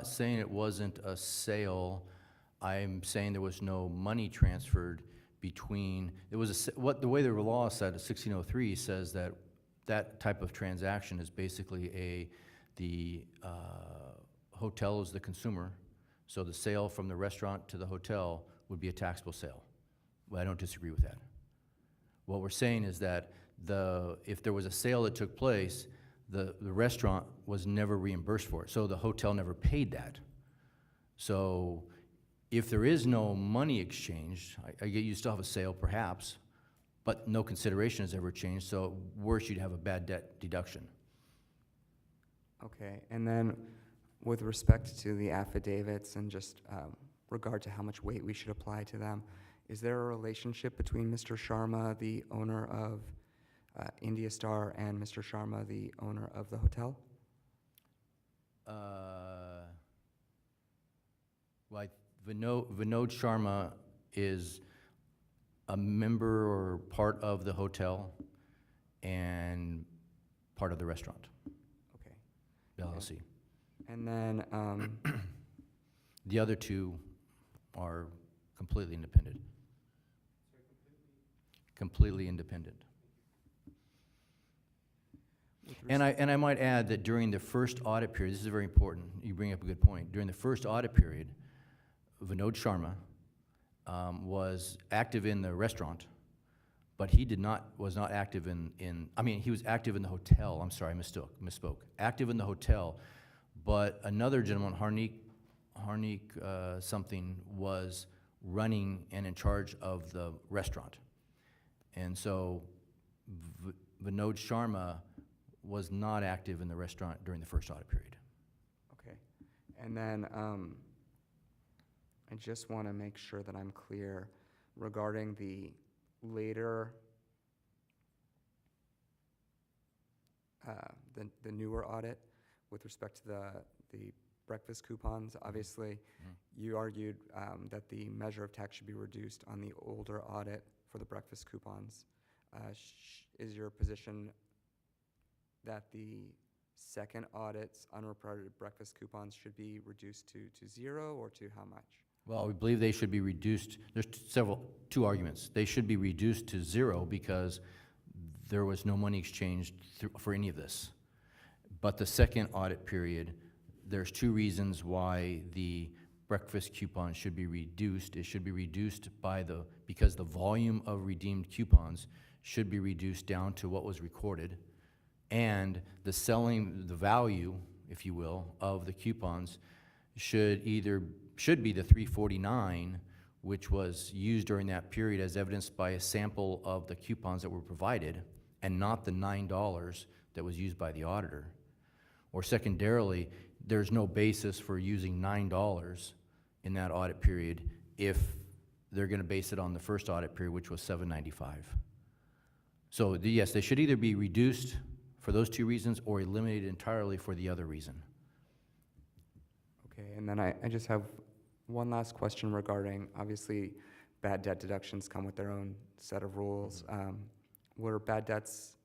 S2: saying it wasn't a sale. I'm saying there was no money transferred between, the way the law said, 1603 says that that type of transaction is basically the hotel is the consumer, so the sale from the restaurant to the hotel would be a taxable sale. Well, I don't disagree with that. What we're saying is that if there was a sale that took place, the restaurant was never reimbursed for it, so the hotel never paid that. So if there is no money exchange, I get you still have a sale perhaps, but no consideration has ever changed, so worse, you'd have a bad debt deduction.
S6: Okay, and then with respect to the affidavits and just regard to how much weight we should apply to them, is there a relationship between Mr. Sharma, the owner of India Star, and Mr. Sharma, the owner of the hotel?
S2: Vinod Sharma is a member or part of the hotel and part of the restaurant,
S6: Okay.
S2: the LLC.
S6: And then,
S2: The other two are completely independent. Completely independent. And I might add that during the first audit period, this is very important, you bring up a good point. During the first audit period, Vinod Sharma was active in the restaurant, but he was not active he was active in the hotel, I'm sorry, I misspoke. Active in the hotel, but another gentleman, Harnik something, was running and in charge of the restaurant. And so Vinod Sharma was not active in the restaurant during the first audit period.
S6: okay. And then, I just want to make sure that I'm clear regarding the later, the newer audit with respect to the breakfast coupons. Obviously, you argued that the measure of tax should be reduced on the older audit for the breakfast coupons. Is your position that the second audit's unreported breakfast coupons should be reduced to zero, or to how much?
S2: Well, we believe they should be reduced, there's two arguments. They should be reduced to zero because there was no money exchanged for any of this. But the second audit period, there's two reasons why the breakfast coupon should be reduced. It should be reduced because the volume of redeemed coupons should be reduced down to what was recorded, and the value, if you will, of the coupons should be the $3.49, which was used during that period as evidenced by a sample of the coupons that were provided, and not the $9 that was used by the auditor. Or secondarily, there's no basis for using $9 in that audit period if they're going to base it on the first audit period, which was $7.95. So yes, they should either be reduced for those two reasons or eliminated entirely for the other reason.
S6: Okay, and then I just have one last question regarding, obviously, bad debt deductions come with their own set of rules. Were bad debts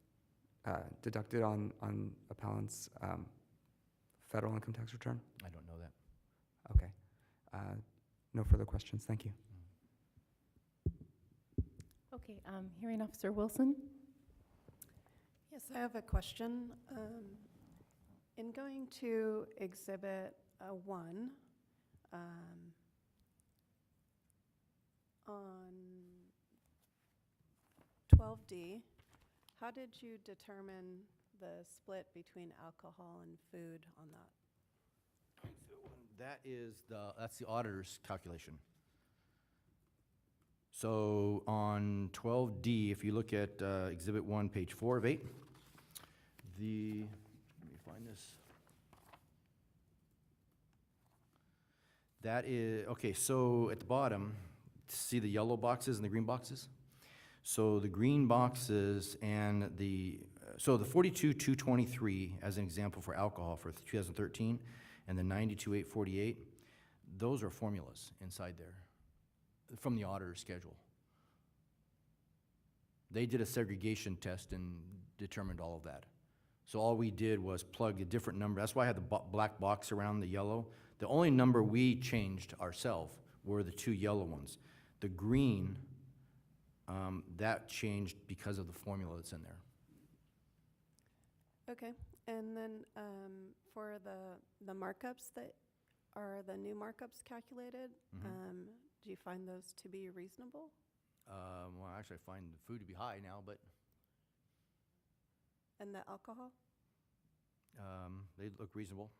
S6: deducted on appellant's federal income tax return?
S2: I don't know that.
S6: Okay. No further questions. Thank you.
S1: Okay, Hearing Officer Wilson?
S7: Yes, I have a question. In going to Exhibit 1, on 12D, how did you determine the split between alcohol and food on that?
S2: That's the auditor's calculation. So on 12D, if you look at Exhibit 1, page 4 of 8, let me find this. That is, okay, so at the bottom, see the yellow boxes and the green boxes? So the green boxes and so the 42,223, as an example for alcohol for 2013, and the 92,848, those are formulas inside there from the auditor's schedule. They did a segregation test and determined all of that. So all we did was plug a different number. That's why I had the black box around the yellow. The only number we changed ourselves were the two yellow ones. The green, that changed because of the formula that's in there.
S7: Okay, and then for the markups that are the new markups calculated,
S2: Mhm.
S7: do you find those to be reasonable?
S2: Well, actually, I find the food to be high now, but
S7: And the alcohol?
S2: they look reasonable.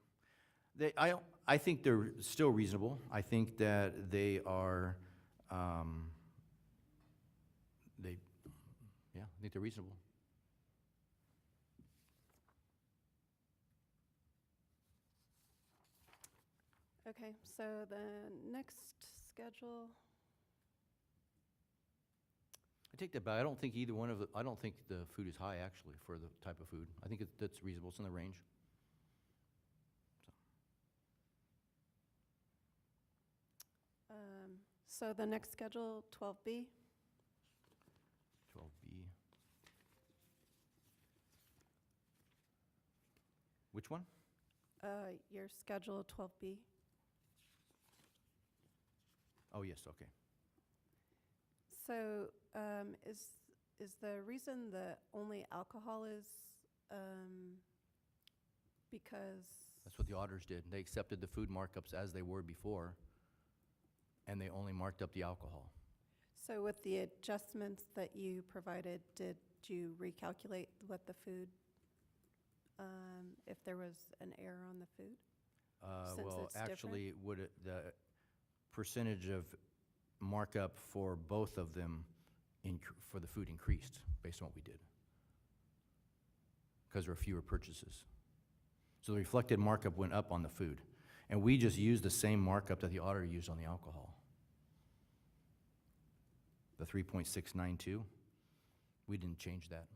S2: I think they're still reasonable. I think that they are, yeah, I think they're reasonable.
S7: Okay, so the next schedule,
S2: I take that back. I don't think either one of I don't think the food is high, actually, for the type of food. I think that's reasonable. It's in the range.
S7: so the next schedule, 12B,
S2: 12B. Which one?
S7: your schedule 12B.
S2: Oh, yes, okay.
S7: So is the reason that only alcohol is because,
S2: That's what the auditors did. They accepted the food markups as they were before, and they only marked up the alcohol.
S7: so with the adjustments that you provided, did you recalculate what the food, if there was an error on the food? Since
S2: Well,
S7: it's different?
S2: actually, the percentage of markup for both of them for the food increased based on what we did, because there were fewer purchases. So the reflected markup went up on the food, and we just used the same markup that the auditor used on the alcohol. The 3.692, we didn't change that.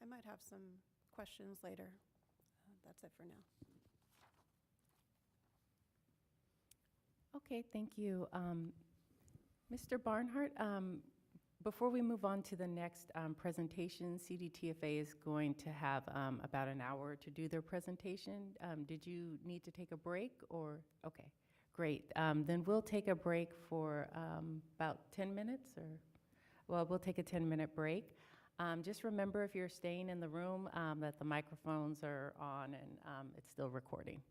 S7: I might have some questions later. That's it for now.
S1: Okay, thank you. Mr. Barnhart, before we move on to the next presentation, CDTFA is going to have about an hour to do their presentation. Did you need to take a break or? Okay, great. Then we'll take a break for about 10 minutes or, well, we'll take a 10-minute break. Just remember, if you're staying in the room, that the microphones are on and it's still recording.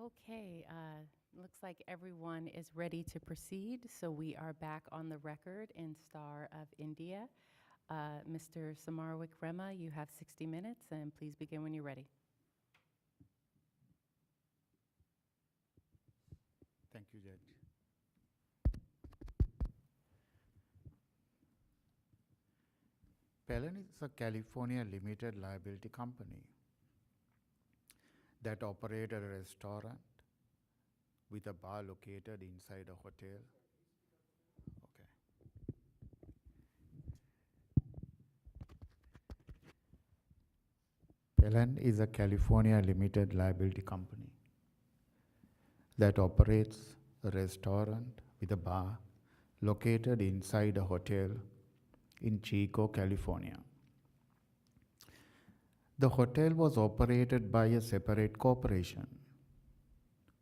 S1: Okay, looks like everyone is ready to proceed, so we are back on the record in Star of India. Mr. Samarwik Rema, you have 60 minutes, and please begin when you're ready.
S3: Thank you, Judge. Phelan is a California limited liability company that operates a restaurant with a bar located inside a hotel. Okay. Phelan is a California limited liability company that operates a restaurant with a bar located inside a hotel in Chico, California. The hotel was operated by a separate corporation.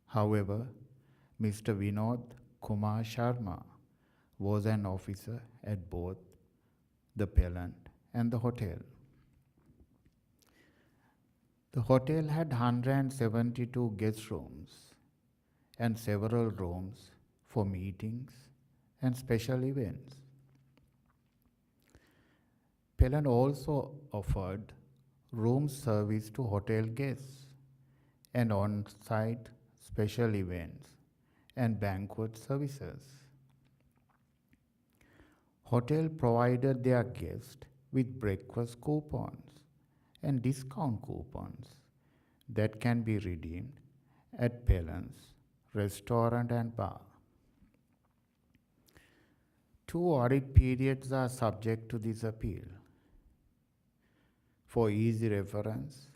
S3: However, Mr. Vinod Kumar Sharma was an officer at both the Phelan and the hotel. The hotel had 172 guest rooms and several rooms for meetings and special events. Phelan also offered room service to hotel guests and on-site special events and banquet services. Hotel provided their guests with breakfast coupons and discount coupons that can be redeemed at Phelan's restaurant and bar. 2 audit periods are subject to this appeal. For easy reference,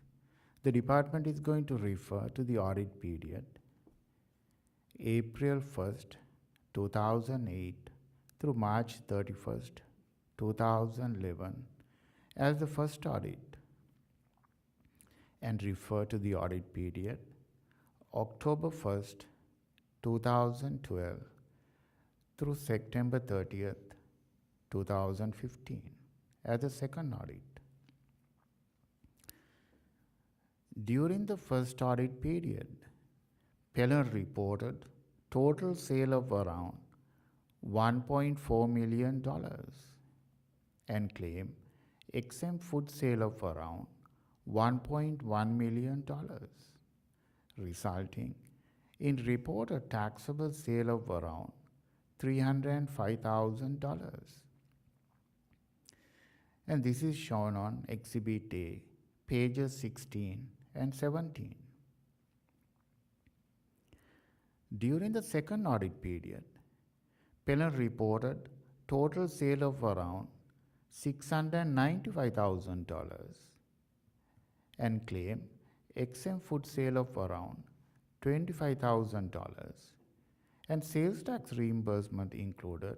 S3: the department is going to refer to the audit period April 1st, 2008 through March 31st, 2011 as the first audit, and refer to the audit period October 1st, 2012 through September 30th, 2015 as the second audit. During the first audit period, Phelan reported total sale of around $1.4 million and claimed exempt food sale of around $1.1 million, resulting in reported taxable sale of around $305,000. And this is shown on Exhibit A, pages 16 and 17. During the second audit period, Phelan reported total sale of around $695,000 and claimed exempt food sale of around $25,000 and sales tax reimbursement included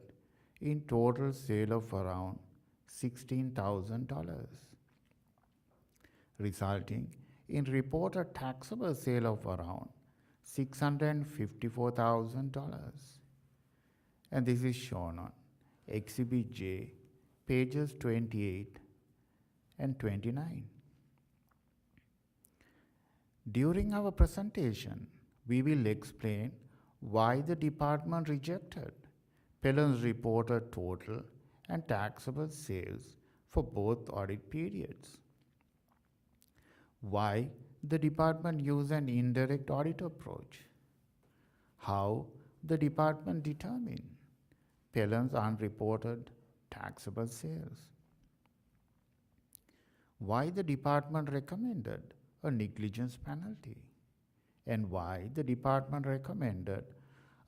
S3: in total sale of around $16,000, resulting in reported taxable sale of around $654,000. And this is shown on Exhibit J, pages 28 and 29. During our presentation, we will explain why the department rejected Phelan's reported total and taxable sales for both audit periods, why the department used an indirect audit approach, how the department determined Phelan's unreported taxable sales, why the department recommended a negligence penalty, and why the department recommended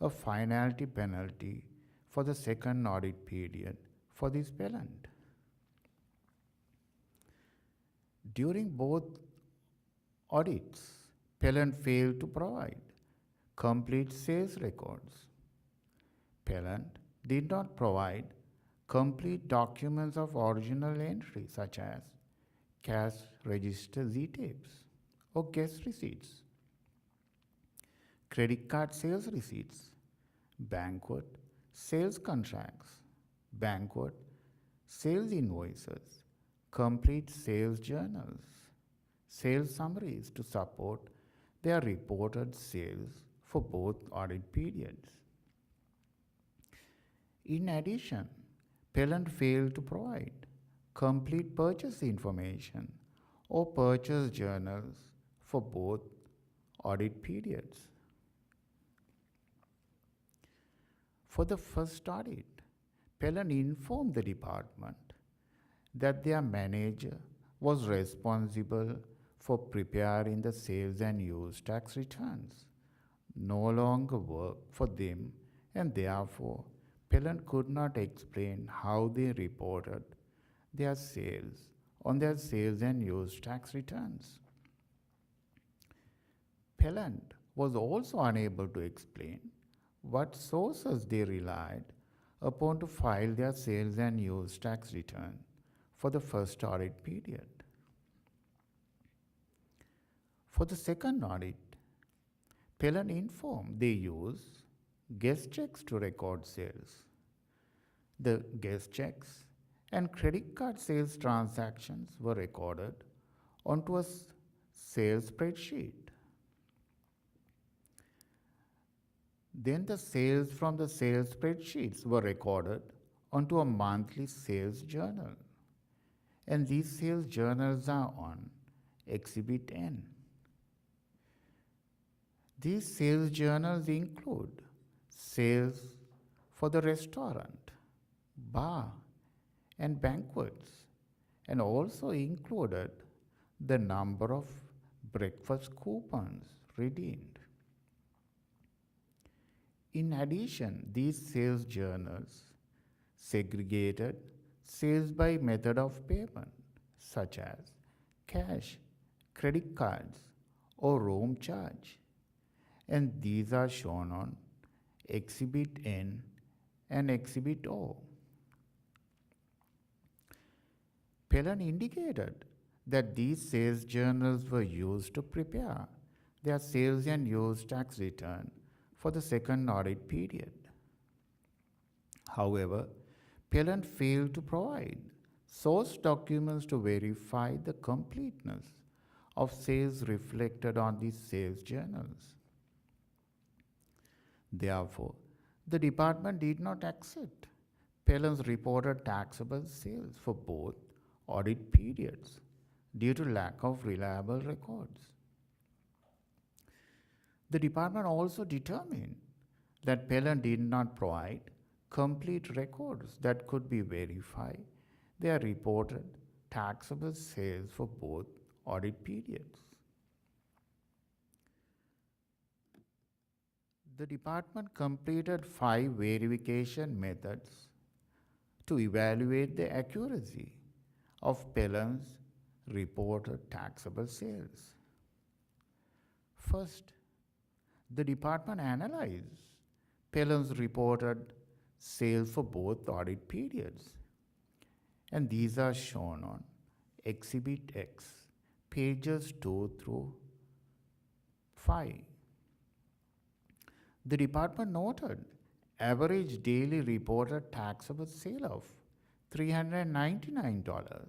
S3: a finality penalty for the second audit period for this Phelan. During both audits, Phelan failed to provide complete sales records. Phelan did not provide complete documents of original entry such as cash register Z-tapes or guest receipts, credit card sales receipts, banquet sales contracts, banquet sales invoices, complete sales journals, sales summaries to support their reported sales for both audit periods. In addition, Pellant failed to provide complete purchase information or purchase journals for both audit periods. For the first audit, Pellant informed the department that their manager was responsible for preparing the sales and use tax returns, no longer worked for them, and therefore Pellant could not explain how they reported their sales on their sales and use tax returns. Pellant was also unable to explain what sources they relied upon to file their sales and use tax return for the first audit period. For the second audit, Pellant informed they use guest checks to record sales. The guest checks and credit card sales transactions were recorded onto a sales spreadsheet. Then the sales from the sales spreadsheets were recorded onto a monthly sales journal. And these sales journals are on Exhibit N. These sales journals include sales for the restaurant, bar, and banquets, and also included the number of breakfast coupons redeemed. In addition, these sales journals segregated sales by method of payment, such as cash, credit cards, or room charge, and these are shown on Exhibit N and Exhibit O. Pellant indicated that these sales journals were used to prepare their sales and use tax return for the second audit period. However, Pellant failed to provide source documents to verify the completeness of sales reflected on these sales journals. Therefore, the department did not accept Pellant's reported taxable sales for both audit periods due to lack of reliable records. The department also determined that Pellant did not provide complete records that could be verified their reported taxable sales for both audit periods. The department completed 5 verification methods to evaluate the accuracy of Pellant's reported taxable sales. First, the department analyzed Pellant's reported sales for both audit periods, and these are shown on Exhibit X, pages 2 through 5. The department noted average daily reported taxable sale of $399,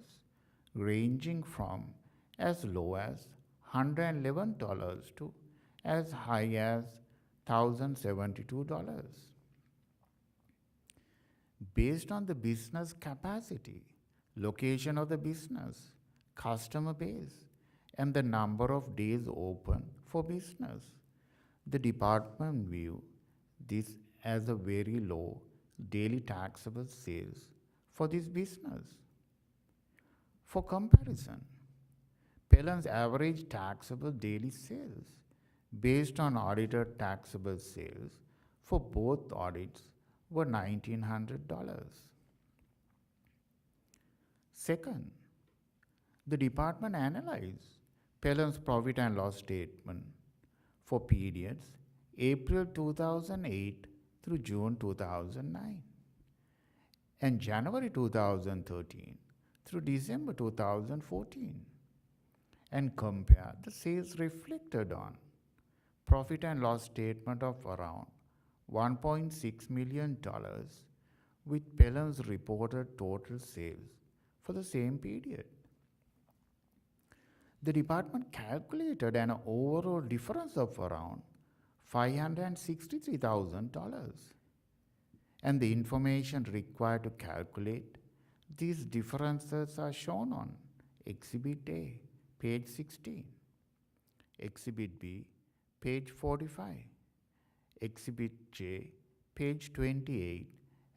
S3: ranging from as low as $111 to as high as $1,072. Based on the business capacity, location of the business, customer base, and the number of days open for business, the department viewed this as a very low daily taxable sales for this business. For comparison, Pellant's average taxable daily sales based on audited taxable sales for both audits were $1,900. Second, the department analyzed Pellant's profit and loss statement for periods April 2008 through June 2009 and January 2013 through December 2014 and compare the sales reflected on profit and loss statement of around $1.6 million with Pellant's reported total sales for the same period. The department calculated an overall difference of around $563,000. And the information required to calculate these differences are shown on Exhibit A, page 16, Exhibit B, page 45, Exhibit J, page 28,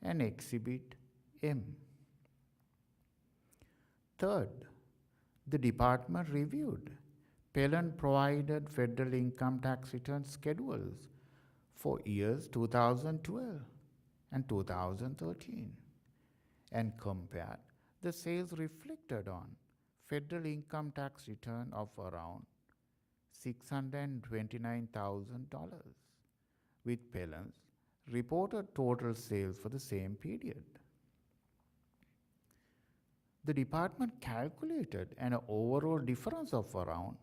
S3: and Exhibit M. Third, the department reviewed Pelland provided federal income tax return schedules for years 2012 and 2013 and compared the sales reflected on federal income tax return of around $629,000 with Pelland's reported total sales for the same period. The department calculated an overall difference of around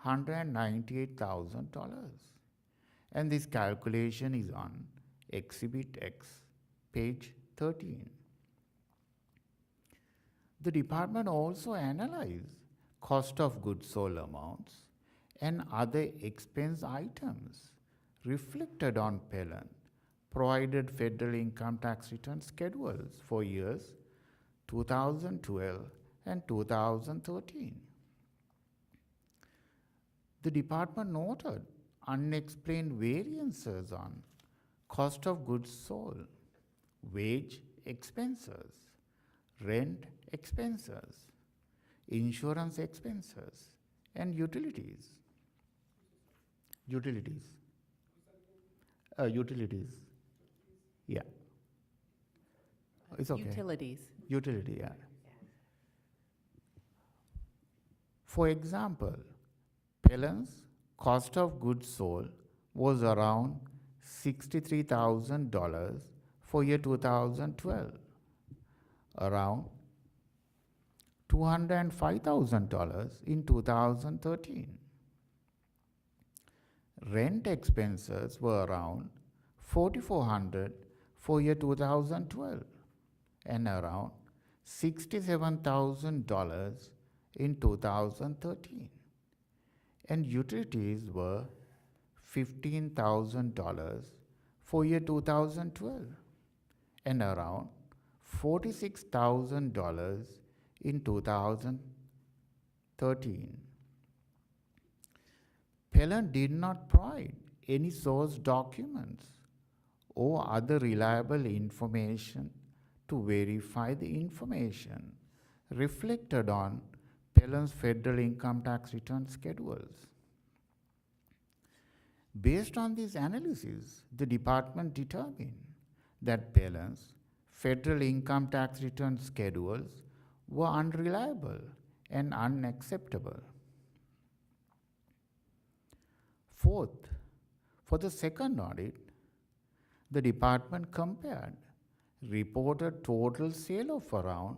S3: $198,000, and this calculation is on Exhibit X, page 13. The department also analyzed cost of goods sold amounts and other expense items reflected on Pelland provided federal income tax return schedules for years 2012 and 2013. The department noted unexplained variances on cost of goods sold, wage expenses, rent expenses, insurance expenses, and utilities. Utilities. Yeah. It's okay.
S1: Utilities.
S3: Utility, yeah. For example, Pelland's cost of goods sold was around $63,000 for year 2012, around $205,000 in 2013. Rent expenses were around $4,400 for year 2012 and around $67,000 in 2013. And utilities were $15,000 for year 2012 and around $46,000 in 2013. Pelland did not provide any source documents or other reliable information to verify the information reflected on Pelland's federal income tax return schedules. Based on this analysis, the department determined that Pelland's federal income tax return schedules were unreliable and unacceptable. Fourth, for the second audit, the department compared reported total sale of around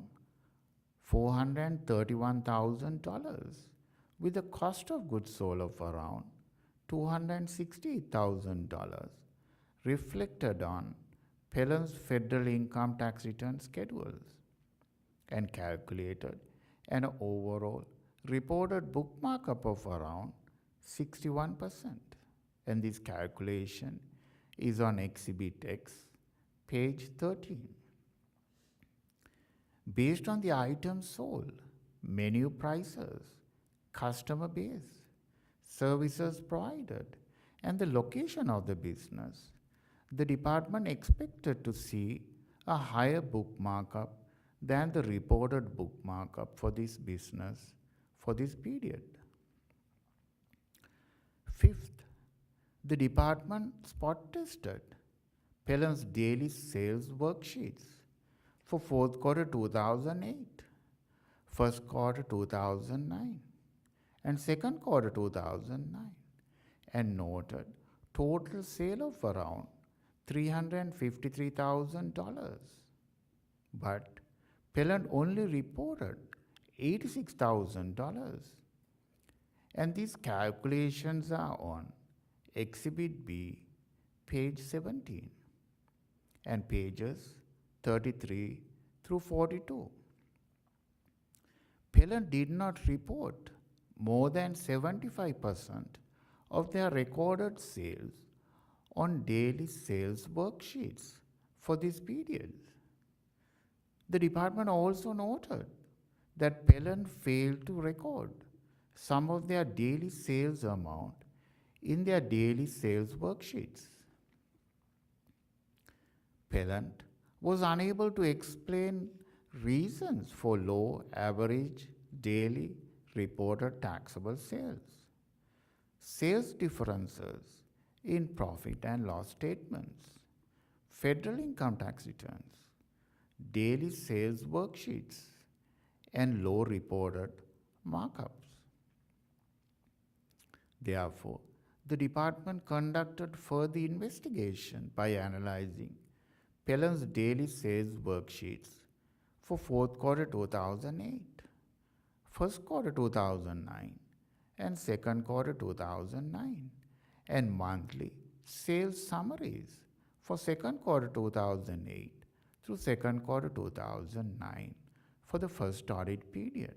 S3: $431,000 with a cost of goods sold of around $260,000 reflected on Pelland's federal income tax return schedules and calculated an overall reported book markup of around 61%. And this calculation is on Exhibit X, page 13. Based on the items sold, menu prices, customer base, services provided, and the location of the business, the department expected to see a higher book markup than the reported book markup for this business for this period. Fifth, the department spot tested Pelland's daily sales worksheets for fourth quarter 2008, first quarter 2009, and second quarter 2009, and noted total sale of around $353,000. But Pelland only reported $86,000. And these calculations are on Exhibit B, page 17, and pages 33 through 42. Pelland did not report more than 75% of their recorded sales on daily sales worksheets for this period. The department also noted that Pelon failed to record some of their daily sales amount in their daily sales worksheets. Pelon was unable to explain reasons for low average daily reported taxable sales, sales differences in profit and loss statements, federal income tax returns, daily sales worksheets, and low reported markups. Therefore, the department conducted further investigation by analyzing Pelon's daily sales worksheets for fourth quarter 2008, first quarter 2009, and second quarter 2009, and monthly sales summaries for second quarter 2008 through second quarter 2009 for the first audit period.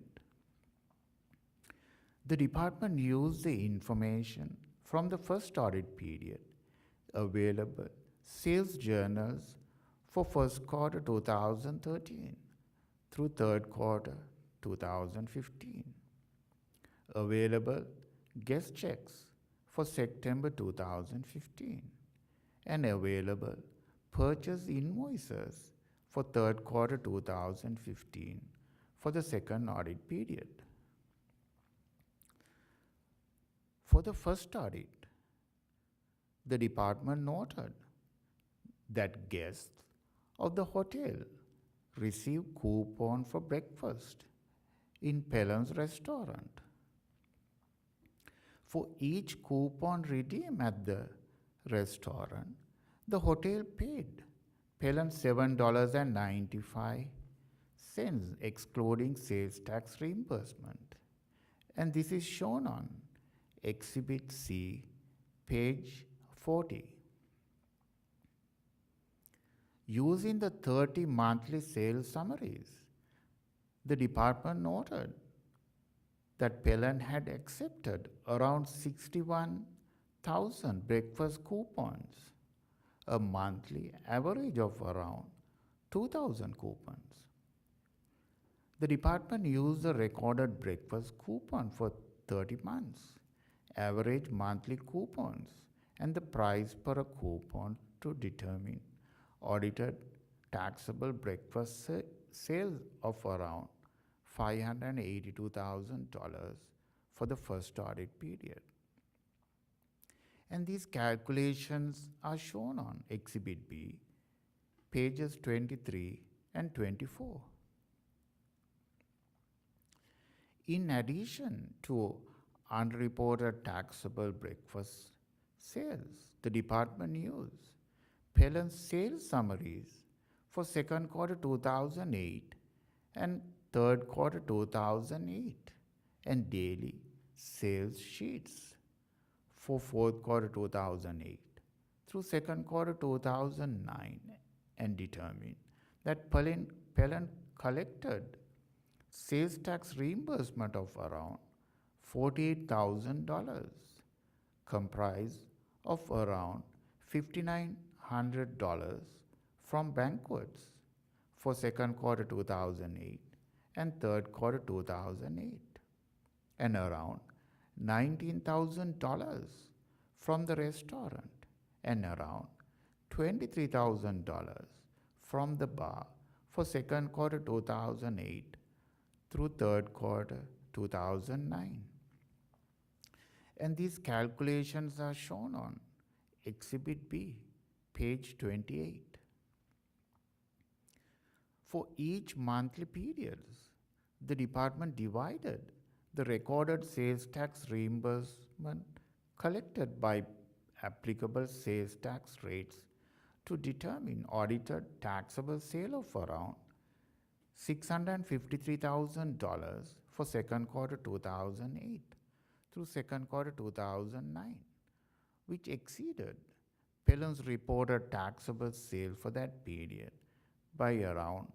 S3: The department used the information from the first audit period, available sales journals for first quarter 2013 through third quarter 2015, available guest checks for September 2015, and available purchase invoices for third quarter 2015 for the second audit period. For the first audit, the department noted that guests of the hotel received coupon for breakfast in Pelon's restaurant. For each coupon redeemed at the restaurant, the hotel paid Pelon $7.95, excluding sales tax reimbursement. And this is shown on Exhibit C, page 40. Using the 30 monthly sales summaries, the department noted that Pelon had accepted around 61,000 breakfast coupons, a monthly average of around 2,000 coupons. The department used the recorded breakfast coupon for 30 months, average monthly coupons, and the price per a coupon to determine audited taxable breakfast sales of around $582,000 for the first audit period. And these calculations are shown on Exhibit B, pages 23 and 24. In addition to unreported taxable breakfast sales, the department used Pelon's sales summaries for second quarter 2008 and third quarter 2008 and daily sales sheets for fourth quarter 2008 through second quarter 2009 and determined that Pelon collected sales tax reimbursement of around $48,000, comprised of around $5,900 from banquets for second quarter 2008 and third quarter 2008, and around $19,000 from the restaurant, and around $23,000 from the bar for second quarter 2008 through third quarter 2009. And these calculations are shown on Exhibit B, page 28. For each monthly periods, the department divided the recorded sales tax reimbursement collected by applicable sales tax rates to determine audited taxable sale of around $653,000 for second quarter 2008 through second quarter 2009, which exceeded Pelon's reported taxable sale for that period by around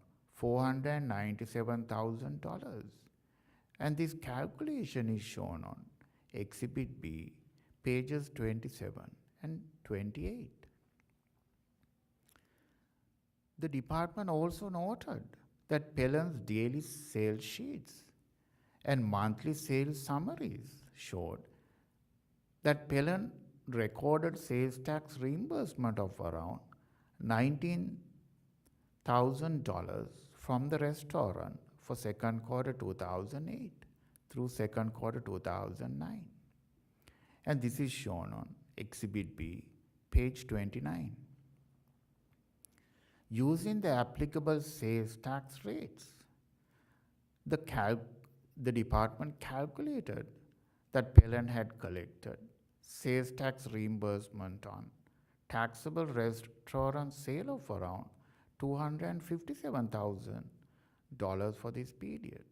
S3: $497,000, And this calculation is shown on Exhibit B, pages 27 and 28. The department also noted that Pellen's daily sales sheets and monthly sales summaries showed that Pellen recorded sales tax reimbursement of around $19,000 from the restaurant for second quarter 2008 through second quarter 2009. And this is shown on Exhibit B, page 29. Using the applicable sales tax rates, the department calculated that Pellen had collected sales tax reimbursement on taxable restaurant sale of around $257,000 for this period.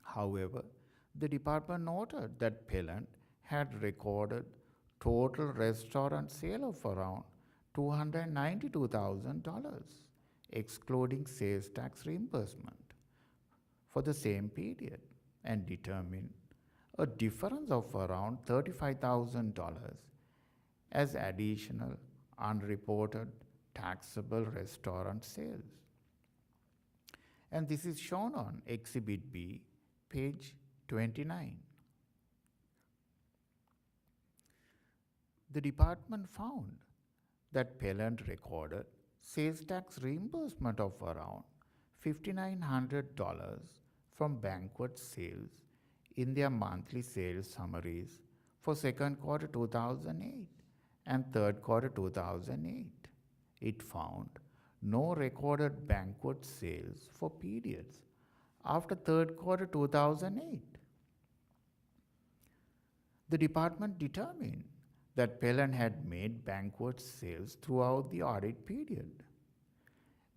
S3: However, the department noted that Pellen had recorded total restaurant sale of around $292,000, excluding sales tax reimbursement for the same period, and determined a difference of around $35,000 as additional unreported taxable restaurant sales. And this is shown on Exhibit B, page 29. The department found that Pellen recorded sales tax reimbursement of around $5,900 from banquet sales in their monthly sales summaries for second quarter 2008 and third quarter 2008. It found no recorded banquet sales for periods after third quarter 2008. The department determined that Pellen had made banquet sales throughout the audit period.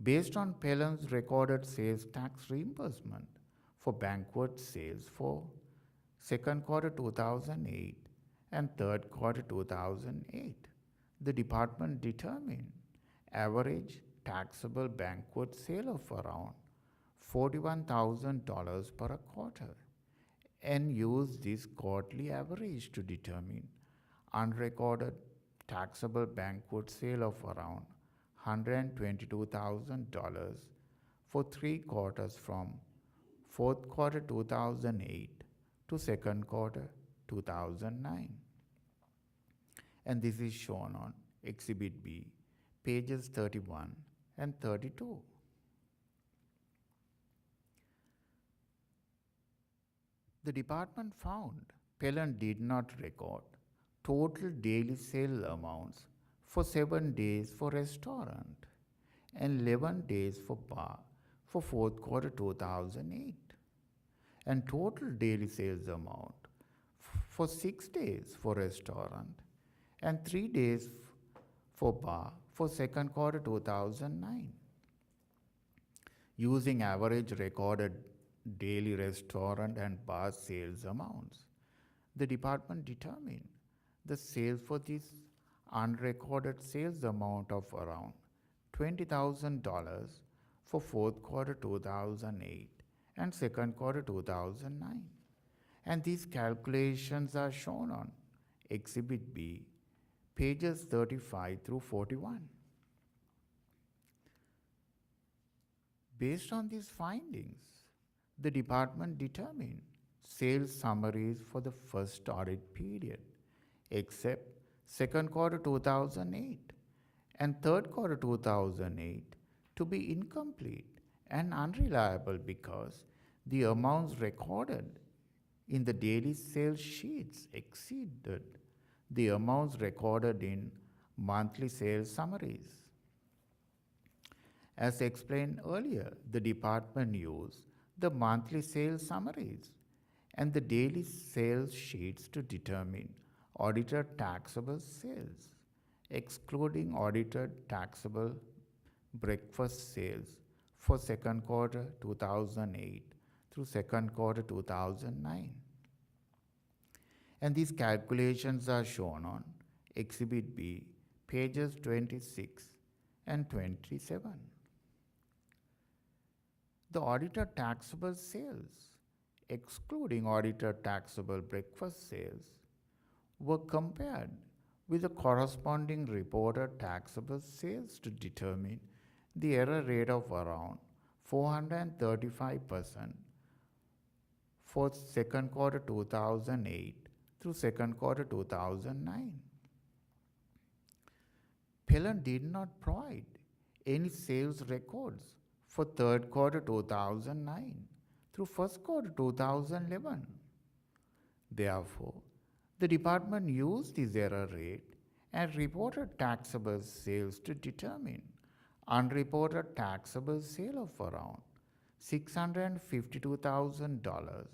S3: Based on Pellen's recorded sales tax reimbursement for banquet sales for second quarter 2008 and third quarter 2008, the department determined average taxable banquet sale of around $41,000 per quarter and used this quarterly average to determine unrecorded taxable banquet sale of around $122,000 for 3 quarters from fourth quarter 2008 to second quarter 2009. And this is shown on Exhibit B, pages 31 and 32. The department found Pellen did not record total daily sale amounts for 7 days for restaurant and 11 days for bar for fourth quarter 2008, and total daily sales amount for 6 days for restaurant and 3 days for bar for second quarter 2009. Using average recorded daily restaurant and bar sales amounts, the department determined the sales for this unrecorded sales amount of around $20,000 for fourth quarter 2008 and second quarter 2009. And these calculations are shown on Exhibit B, pages 35 through 41. Based on these findings, the department determined sales summaries for the first audit period, except second quarter 2008 and third quarter 2008, to be incomplete and unreliable because the amounts recorded in the daily sales sheets exceeded the amounts recorded in monthly sales summaries. As explained earlier, the department used the monthly sales summaries and the daily sales sheets to determine audited taxable sales, excluding audited taxable breakfast sales for second quarter 2008 through second quarter 2009. And these calculations are shown on Exhibit B, pages 26 and 27. The audited taxable sales, excluding auditor taxable breakfast sales, were compared with the corresponding reported taxable sales to determine the error rate of around 435% for second quarter 2008 through second quarter 2009. Pellan did not provide any sales records for third quarter 2009 through first quarter 2011. Therefore, the department used this error rate and reported taxable sales to determine unreported taxable sale of around $652,000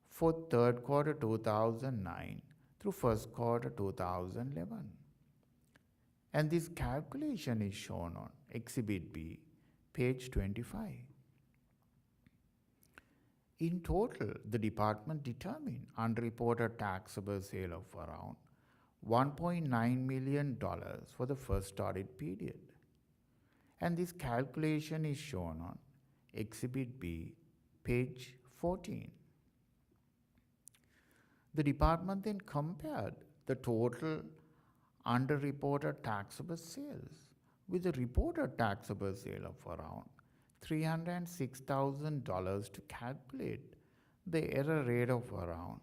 S3: for third quarter 2009 through first quarter 2011. And this calculation is shown on Exhibit B, page 25. In total, the department determined unreported taxable sale of around $1.9 million for the first audit period. And this calculation is shown on Exhibit B, page 14. The department then compared the total underreported taxable sales with the reported taxable sale of around $306,000 to calculate the error rate of around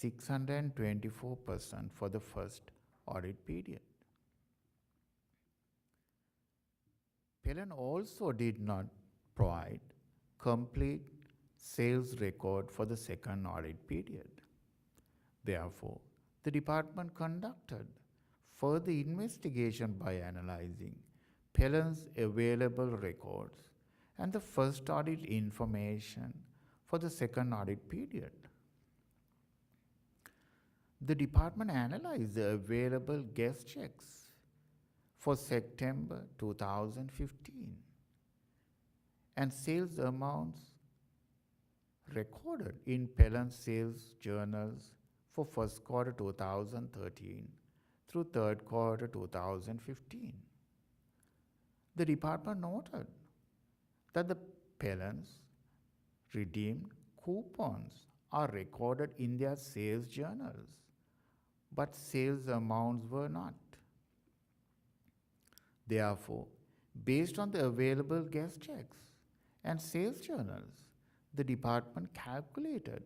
S3: 624% for the first audit period. Pellan also did not provide complete sales record for the second audit period. Therefore, the department conducted further investigation by analyzing Pellan's available records and the first audit information for the second audit period. The department analyzed the available guest checks for September 2015 and sales amounts recorded in Pellan's sales journals for first quarter 2013 through third quarter 2015. The department noted that the Pellans redeemed coupons are recorded in their sales journals, but sales amounts were not. Therefore, based on the available guest checks and sales journals, the department calculated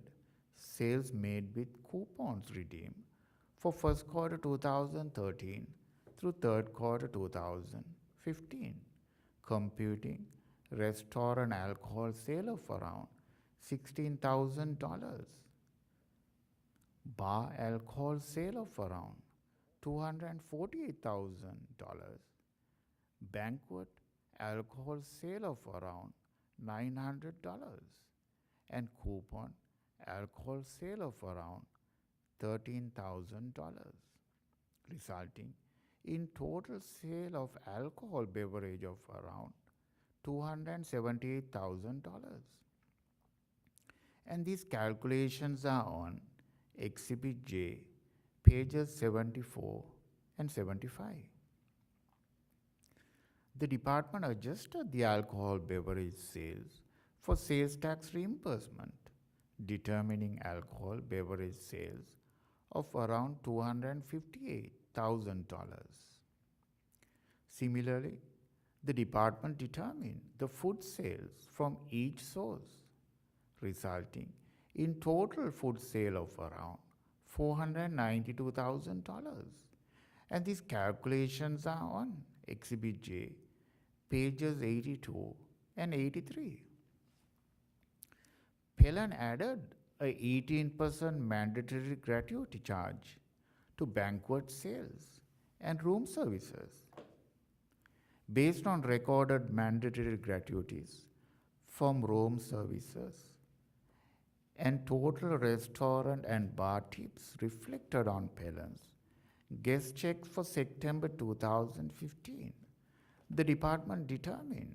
S3: sales made with coupons redeemed for first quarter 2013 through third quarter 2015, computing restaurant alcohol sale of around $16,000, bar alcohol sale of around $248,000, banquet alcohol sale of around $900, and coupon alcohol sale of around $13,000, resulting in total sale of alcohol beverage of around $278,000. And these calculations are on Exhibit J, pages 74 and 75. The department adjusted the alcohol beverage sales for sales tax reimbursement, determining alcohol beverage sales of around $258,000. Similarly, the department determined the food sales from each source, resulting in total food sale of around $492,000. And these calculations are on Exhibit J, pages 82 and 83. Pellan added a 18% mandatory gratuity charge to banquet sales and room services. Based on recorded mandatory gratuities from room services and total restaurant and bar tips reflected on Pellan's guest checks for September 2015, the department determined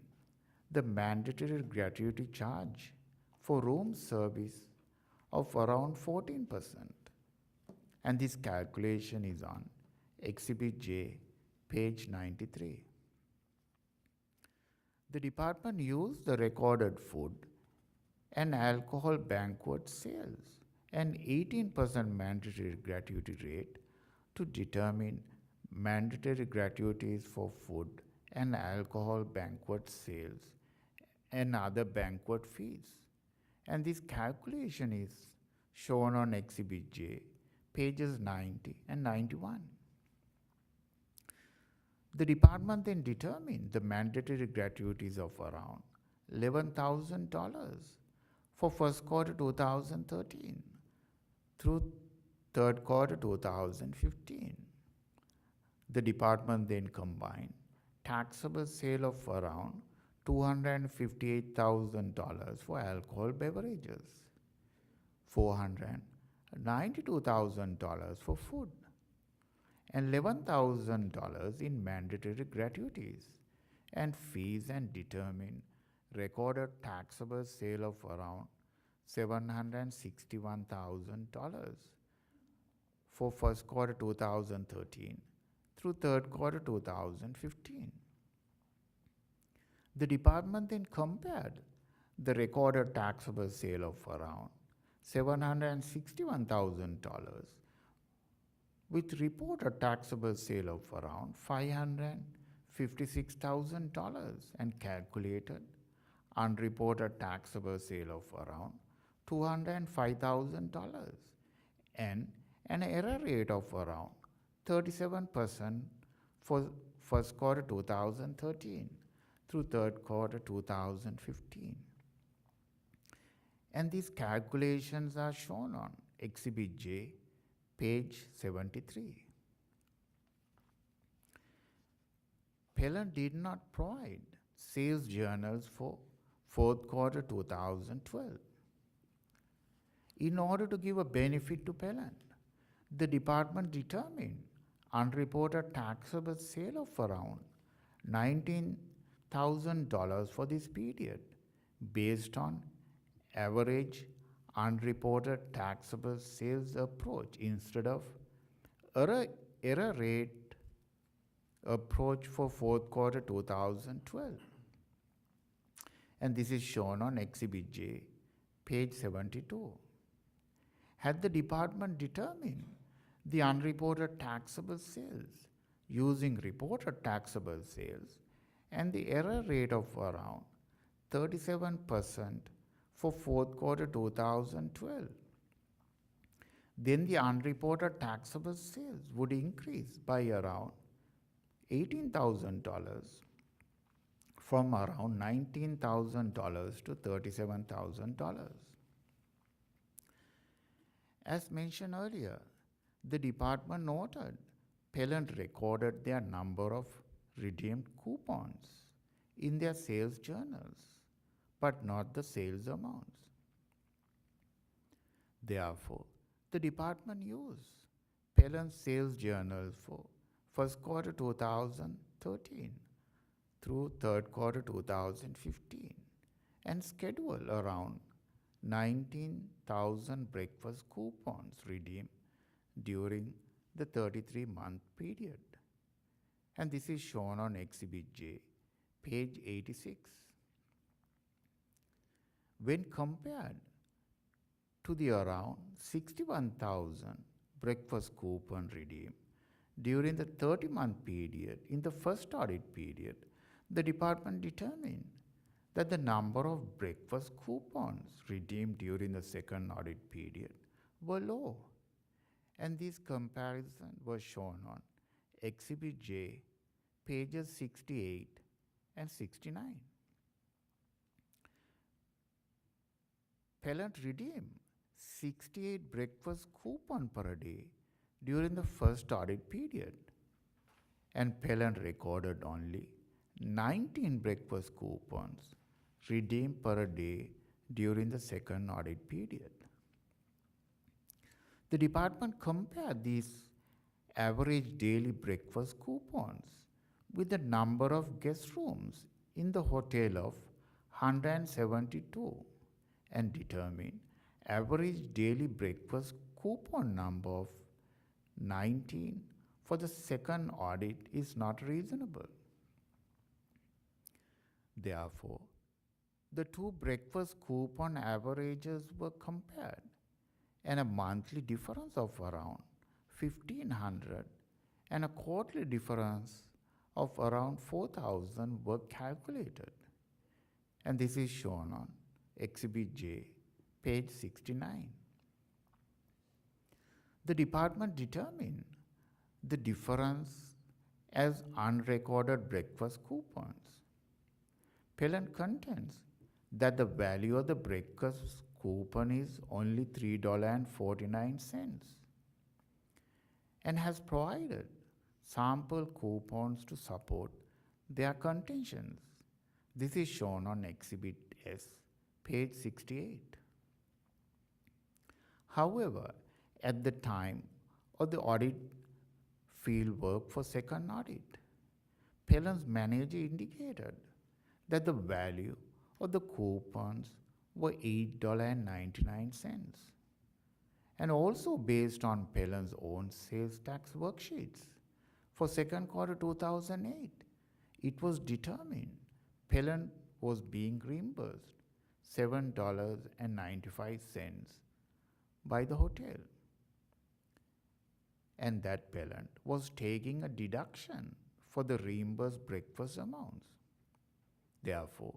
S3: the mandatory gratuity charge for room service of around 14%. And this calculation is on Exhibit J, page 93. The department used the recorded food and alcohol banquet sales, and 18% mandatory gratuity rate to determine mandatory gratuities for food and alcohol banquet sales and other banquet fees. And this calculation is shown on Exhibit J, pages 90 and 91. The department then determined the mandatory gratuities of around $11,000 for first quarter 2013 through third quarter 2015. The department then combined taxable sale of around $258,000 for alcohol beverages, $492,000 for food, and $11,000 in mandatory gratuities and fees, and determined recorded taxable sale of around $761,000 for first quarter 2013 through third quarter 2015. The department then compared the recorded taxable sale of around $761,000 with reported taxable sale of around $556,000 and calculated unreported taxable sale of around $205,000 and an error rate of around 37% for first quarter 2013 through third quarter 2015. And these calculations are shown on Exhibit J, page 73. Pellant did not provide sales journals for fourth quarter 2012. In order to give a benefit to Pellant, the department determined unreported taxable sale of around $19,000 for this period based on average unreported taxable sales approach instead of error rate approach for fourth quarter 2012. And this is shown on Exhibit J, page 72. Had the department determined the unreported taxable sales using reported taxable sales and the error rate of around 37% for fourth quarter 2012, then the unreported taxable sales would increase by around $18,000 from around $19,000 to $37,000. As mentioned earlier, the department noted Pellant recorded their number of redeemed coupons in their sales journals, but not the sales amounts. Therefore, the department used Pellant's sales journals for first quarter 2013 through third quarter 2015 and scheduled around 19,000 breakfast coupons redeemed during the 33-month period. And this is shown on Exhibit J, page 86. When compared to the around 61,000 breakfast coupon redeemed during the 30-month period in the first audit period, the department determined that the number of breakfast coupons redeemed during the second audit period were low, and this comparison was shown on Exhibit J, pages 68 and 69. Pellant redeemed 68 breakfast coupons per day during the first audit period, and Pellant recorded only 19 breakfast coupons redeemed per day during the second audit period. The department compared these average daily breakfast coupons with the number of guest rooms in the hotel of 172 and determined average daily breakfast coupon number of 19 for the second audit is not reasonable. Therefore, the two breakfast coupon averages were compared, and a monthly difference of around 1,500 and a quarterly difference of around 4,000 were calculated. And this is shown on Exhibit J, page 69. The department determined the difference as unrecorded breakfast coupons. Pellant contends that the value of the breakfast coupon is only $3.49 and has provided sample coupons to support their contentions. This is shown on Exhibit S, page 68. However, at the time of the audit field work for second audit, Pellant's manager indicated that the value of the coupons were $8.99, and also based on Pellant's own sales tax worksheets for second quarter 2008, it was determined Pellant was being reimbursed $7.95 by the hotel, and that Pellant was taking a deduction for the reimbursed breakfast amounts. Therefore,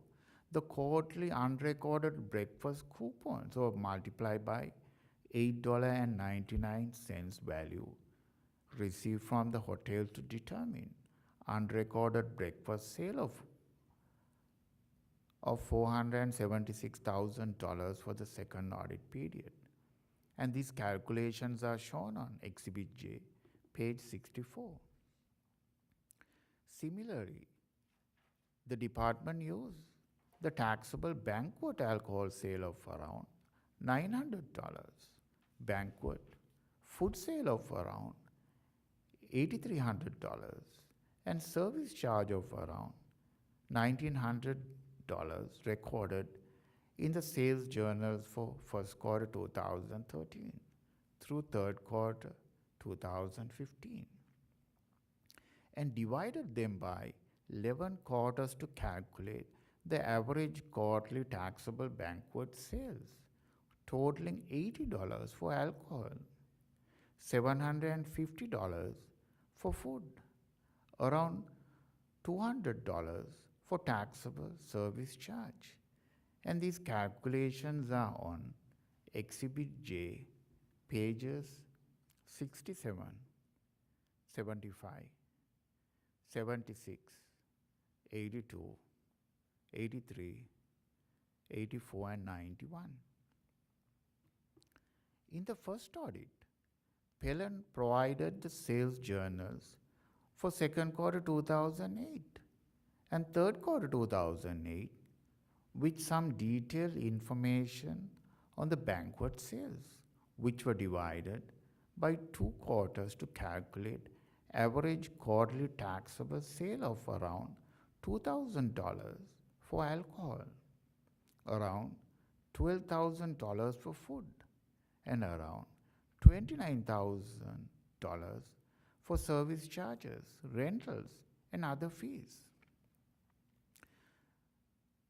S3: the quarterly unrecorded breakfast coupons were multiplied by $8.99 value received from the hotel to determine unrecorded breakfast sale of $476,000 for the second audit period. And these calculations are shown on Exhibit J, page 64. Similarly, the department used the taxable banquet alcohol sale of around $900, banquet food sale of around $8,300, and service charge of around $1,900 recorded in the sales journals for first quarter 2013 through third quarter 2015, and divided them by 11 quarters to calculate the average quarterly taxable banquet sales, totaling $80 for alcohol, $750 for food, around $200 for taxable service charge. And these calculations are on Exhibit J, pages 67, 75, 76, 82, 83, 84, and 91. In the first audit, Pellant provided the sales journals for second quarter 2008 and third quarter 2008 with some detailed information on the banquet sales, which were divided by 2 quarters to calculate average quarterly taxable sale of around $2,000 for alcohol, around $12,000 for food, and around $29,000 for service charges, rentals, and other fees.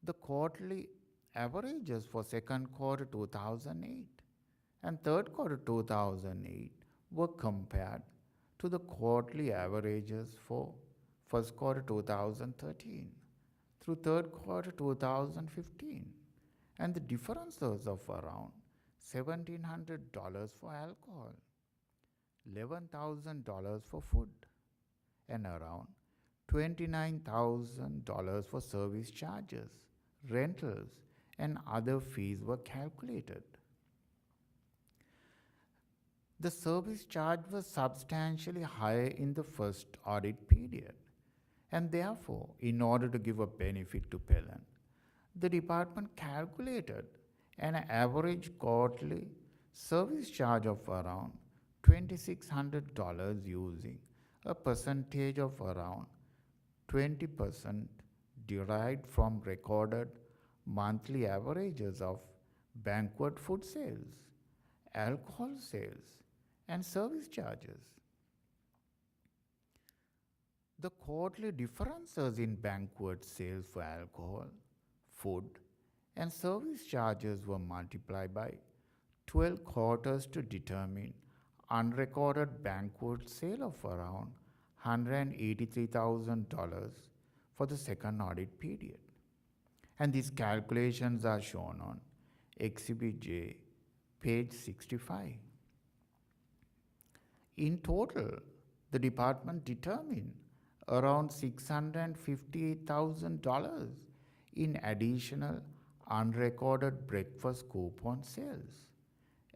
S3: The quarterly averages for second quarter 2008 and third quarter 2008 were compared to the quarterly averages for first quarter 2013 through third quarter 2015, and the differences of around $1,700 for alcohol, $11,000 for food, and around $29,000 for service charges, rentals, and other fees were calculated. The service charge was substantially higher in the first audit period, and therefore, in order to give a benefit to Pellant, the department calculated an average quarterly service charge of around $2,600 using a percentage of around 20% derived from recorded monthly averages of banquet food sales, alcohol sales, and service charges. The quarterly differences in banquet sales for alcohol, food, and service charges were multiplied by 12 quarters to determine unrecorded banquet sale of around $183,000 for the second audit period. And these calculations are shown on Exhibit J, page 65. In total, the department determined around $658,000 in additional unrecorded breakfast coupon sales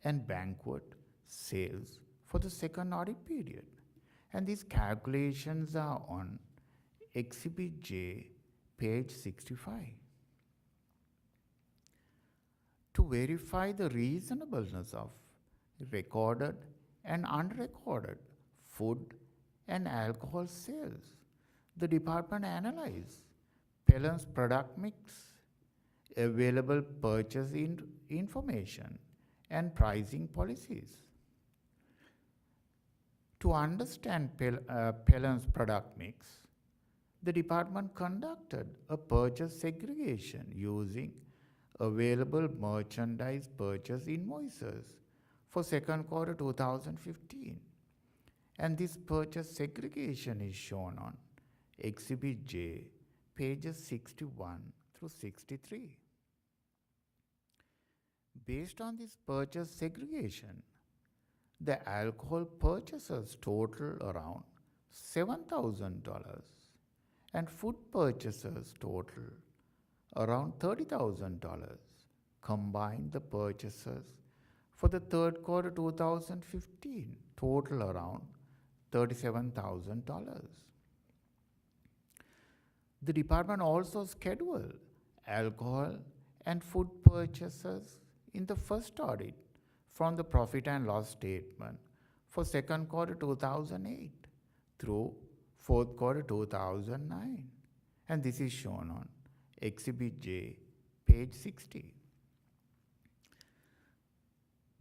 S3: and banquet sales for the second audit period. And these calculations are on Exhibit J, page 65. To verify the reasonableness of recorded and unrecorded food and alcohol sales, the department analyzed Pelham's product mix, available purchase information, and pricing policies. To understand Pelham's product mix, the department conducted a purchase segregation using available merchandise purchase invoices for second quarter 2015. And this purchase segregation is shown on Exhibit J, pages 61 through 63. Based on this purchase segregation, the alcohol purchases total around $7,000 and food purchases total around $30,000. Combined, the purchases for the third quarter 2015 total around $37,000. The department also scheduled alcohol and food purchases in the first audit from the profit and loss statement for second quarter 2008 through fourth quarter 2009. And this is shown on Exhibit J, page 60.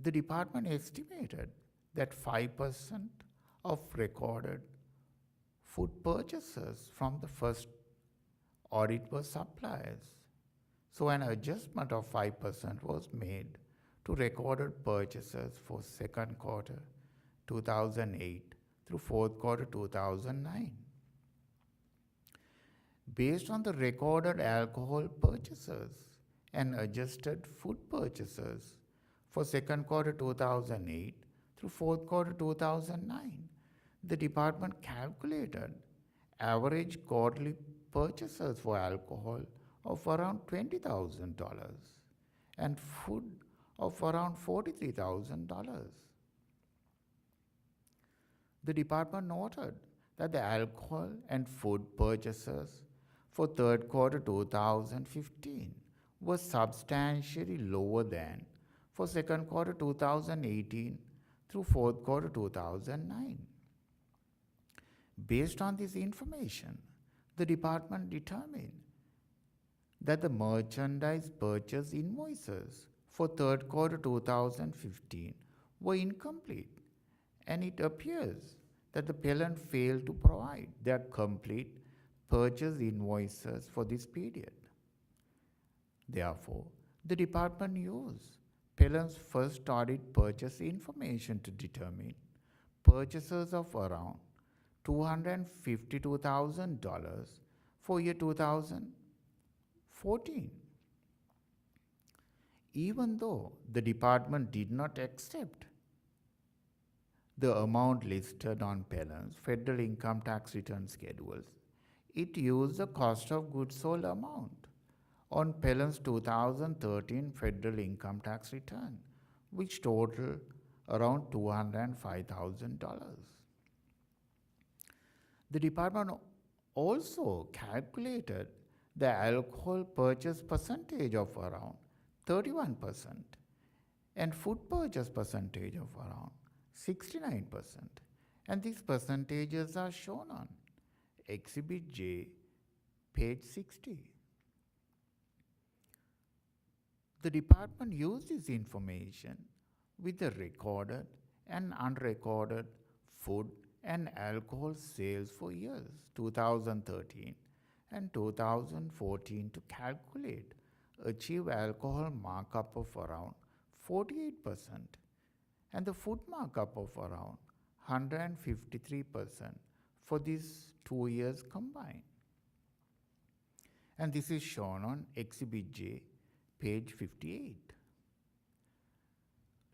S3: The department estimated that 5% of recorded food purchases from the first audit were suppliers. So an adjustment of 5% was made to recorded purchases for second quarter 2008 through fourth quarter 2009. Based on the recorded alcohol purchases and adjusted food purchases for second quarter 2008 through fourth quarter 2009, the department calculated average quarterly purchases for alcohol of around $20,000 and food of around $43,000. The department noted that the alcohol and food purchases for third quarter 2015 were substantially lower than for second quarter 2018 through fourth quarter 2009. Based on this information, the department determined that the merchandise purchase invoices for third quarter 2015 were incomplete, and it appears that the Pelham failed to provide their complete purchase invoices for this period. Therefore, the department used Pelham's first audit purchase information to determine purchases of around $252,000 for year 2014. Even though the department did not accept the amount listed on Pelham's federal income tax return schedules, it used the cost of goods sold amount on Pelham's 2013 federal income tax return, which totaled around $205,000. The department also calculated the alcohol purchase percentage of around 31% and food purchase percentage of around 69%. And these percentages are shown on Exhibit J, page 60. The department used this information with the recorded and unrecorded food and alcohol sales for years 2013 and 2014 to calculate achieved alcohol markup of around 48% and the food markup of around 153% for these 2 years combined. And this is shown on Exhibit J, page 58.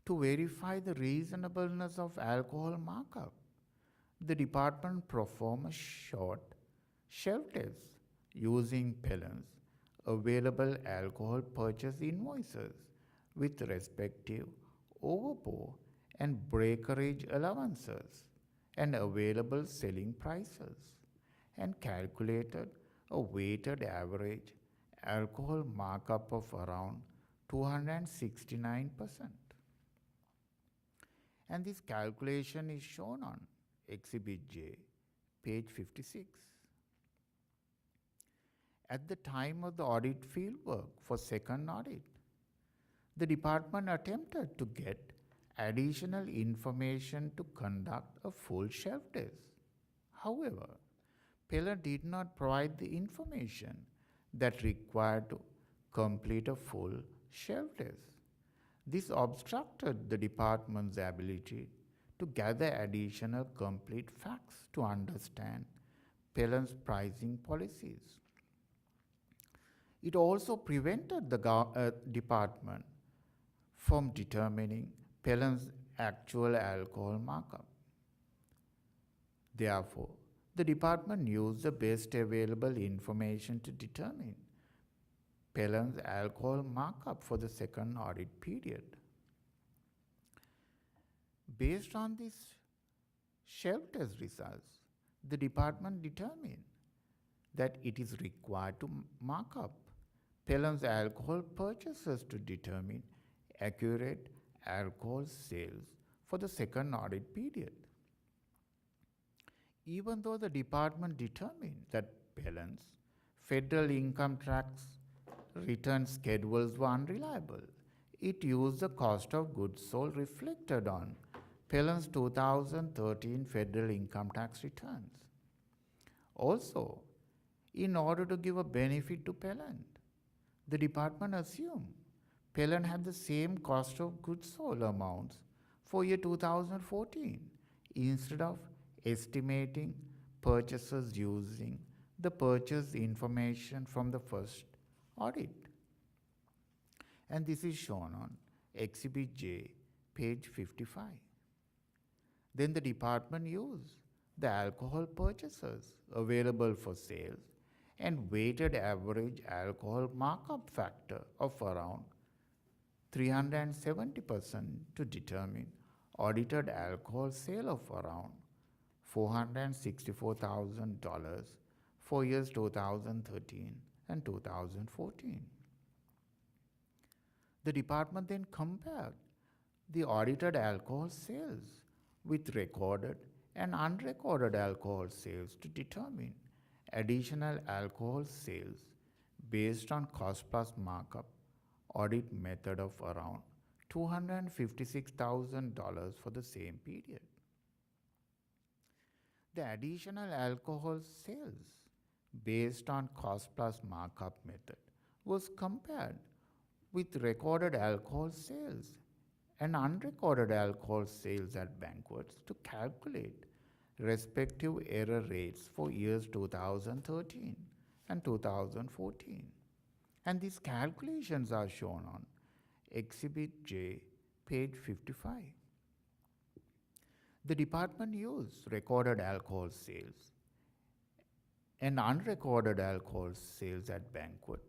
S3: To verify the reasonableness of alcohol markup, the department performed a short shelf test using Pellen's available alcohol purchase invoices with respective overpour and breakage allowances and available selling prices, and calculated a weighted average alcohol markup of around 269%. And this calculation is shown on Exhibit J, page 56. At the time of the audit fieldwork for second audit, the department attempted to get additional information to conduct a full shelf test. However, Pellen did not provide the information that required to complete a full shelf test. This obstructed the department's ability to gather additional complete facts to understand Pellen's pricing policies. It also prevented the department from determining Pellen's actual alcohol markup. Therefore, the department used the best available information to determine Pellen's alcohol markup for the second audit period. Based on these shelf test results, the department determined that it is required to mark up Pellen's alcohol purchases to determine accurate alcohol sales for the second audit period. Even though the department determined that Pellen's federal income tax return schedules were unreliable, it used the cost of goods sold reflected on Pellen's 2013 federal income tax returns. Also, in order to give a benefit to Pellen, the department assumed Pellen had the same cost of goods sold amounts for year 2014 instead of estimating purchases using the purchase information from the first audit. And this is shown on Exhibit J, page 55. Then the department used the alcohol purchases available for sales and weighted average alcohol markup factor of around 370% to determine audited alcohol sale of around $464,000 for years 2013 and 2014. The department then compared the audited alcohol sales with recorded and unrecorded alcohol sales to determine additional alcohol sales based on cost plus markup audit method of around $256,000 for the same period. The additional alcohol sales based on cost plus markup method was compared with recorded alcohol sales and unrecorded alcohol sales at banquets to calculate respective error rates for years 2013 and 2014. And these calculations are shown on Exhibit J, page 55. The department used recorded alcohol sales and unrecorded alcohol sales at banquet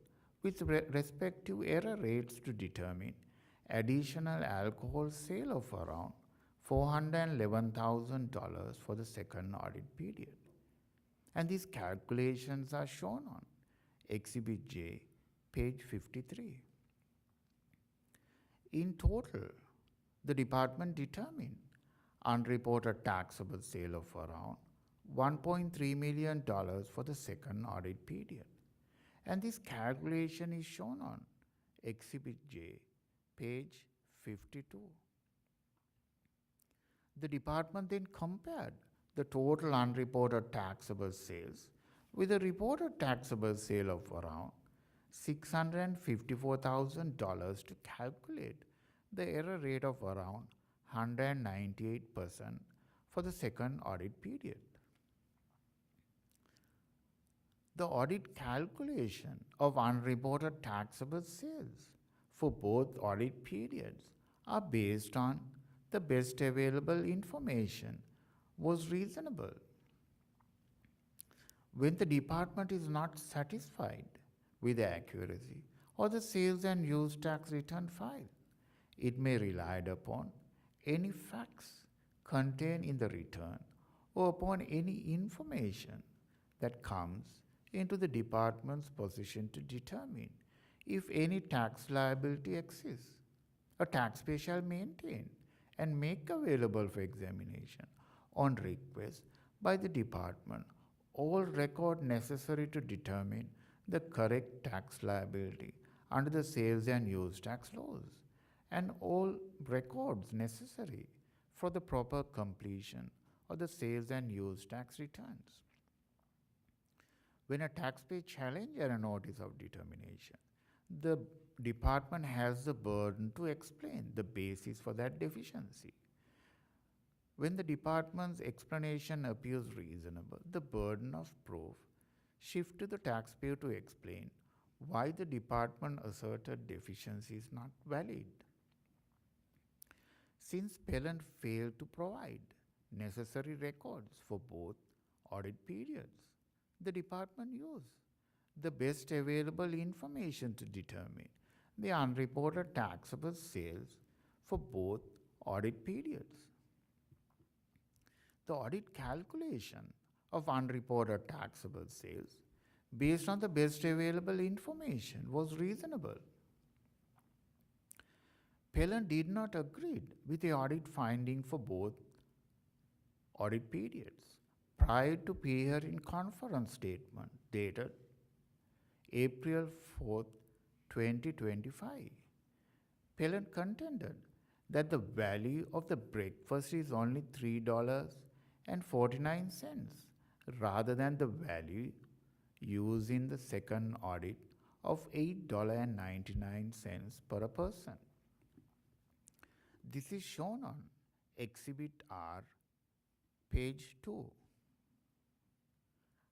S3: with respective error rates to determine additional alcohol sale of around $411,000 for the second audit period. And these calculations are shown on Exhibit J, page 53. In total, the department determined unreported taxable sale of around $1.3 million for the second audit period. And this calculation is shown on Exhibit J, page 52. The department then compared the total unreported taxable sales with a reported taxable sale of around $654,000 to calculate the error rate of around 198% for the second audit period. The audit calculation of unreported taxable sales for both audit periods are based on the best available information was reasonable. When the department is not satisfied with the accuracy of the sales and use tax return file, it may rely upon any facts contained in the return or upon any information that comes into the department's possession to determine if any tax liability exists. A taxpayer shall maintain and make available for examination on request by the department all record necessary to determine the correct tax liability under the sales and use tax laws, and all records necessary for the proper completion of the sales and use tax returns. When a taxpayer challenges a notice of determination, the department has the burden to explain the basis for that deficiency. When the department's explanation appears reasonable, the burden of proof shifts to the taxpayer to explain why the department asserted deficiency is not valid. Since Pellant failed to provide necessary records for both audit periods, the department used the best available information to determine the unreported taxable sales for both audit periods. The audit calculation of unreported taxable sales based on the best available information was reasonable. Pellant did not agree with the audit finding for both audit periods prior to peer-in conference statement dated April 4, 2025. Pellant contended that the value of the breakfast is only $3.49 rather than the value used in the second audit of $8.99 per person. This is shown on Exhibit R, page 2.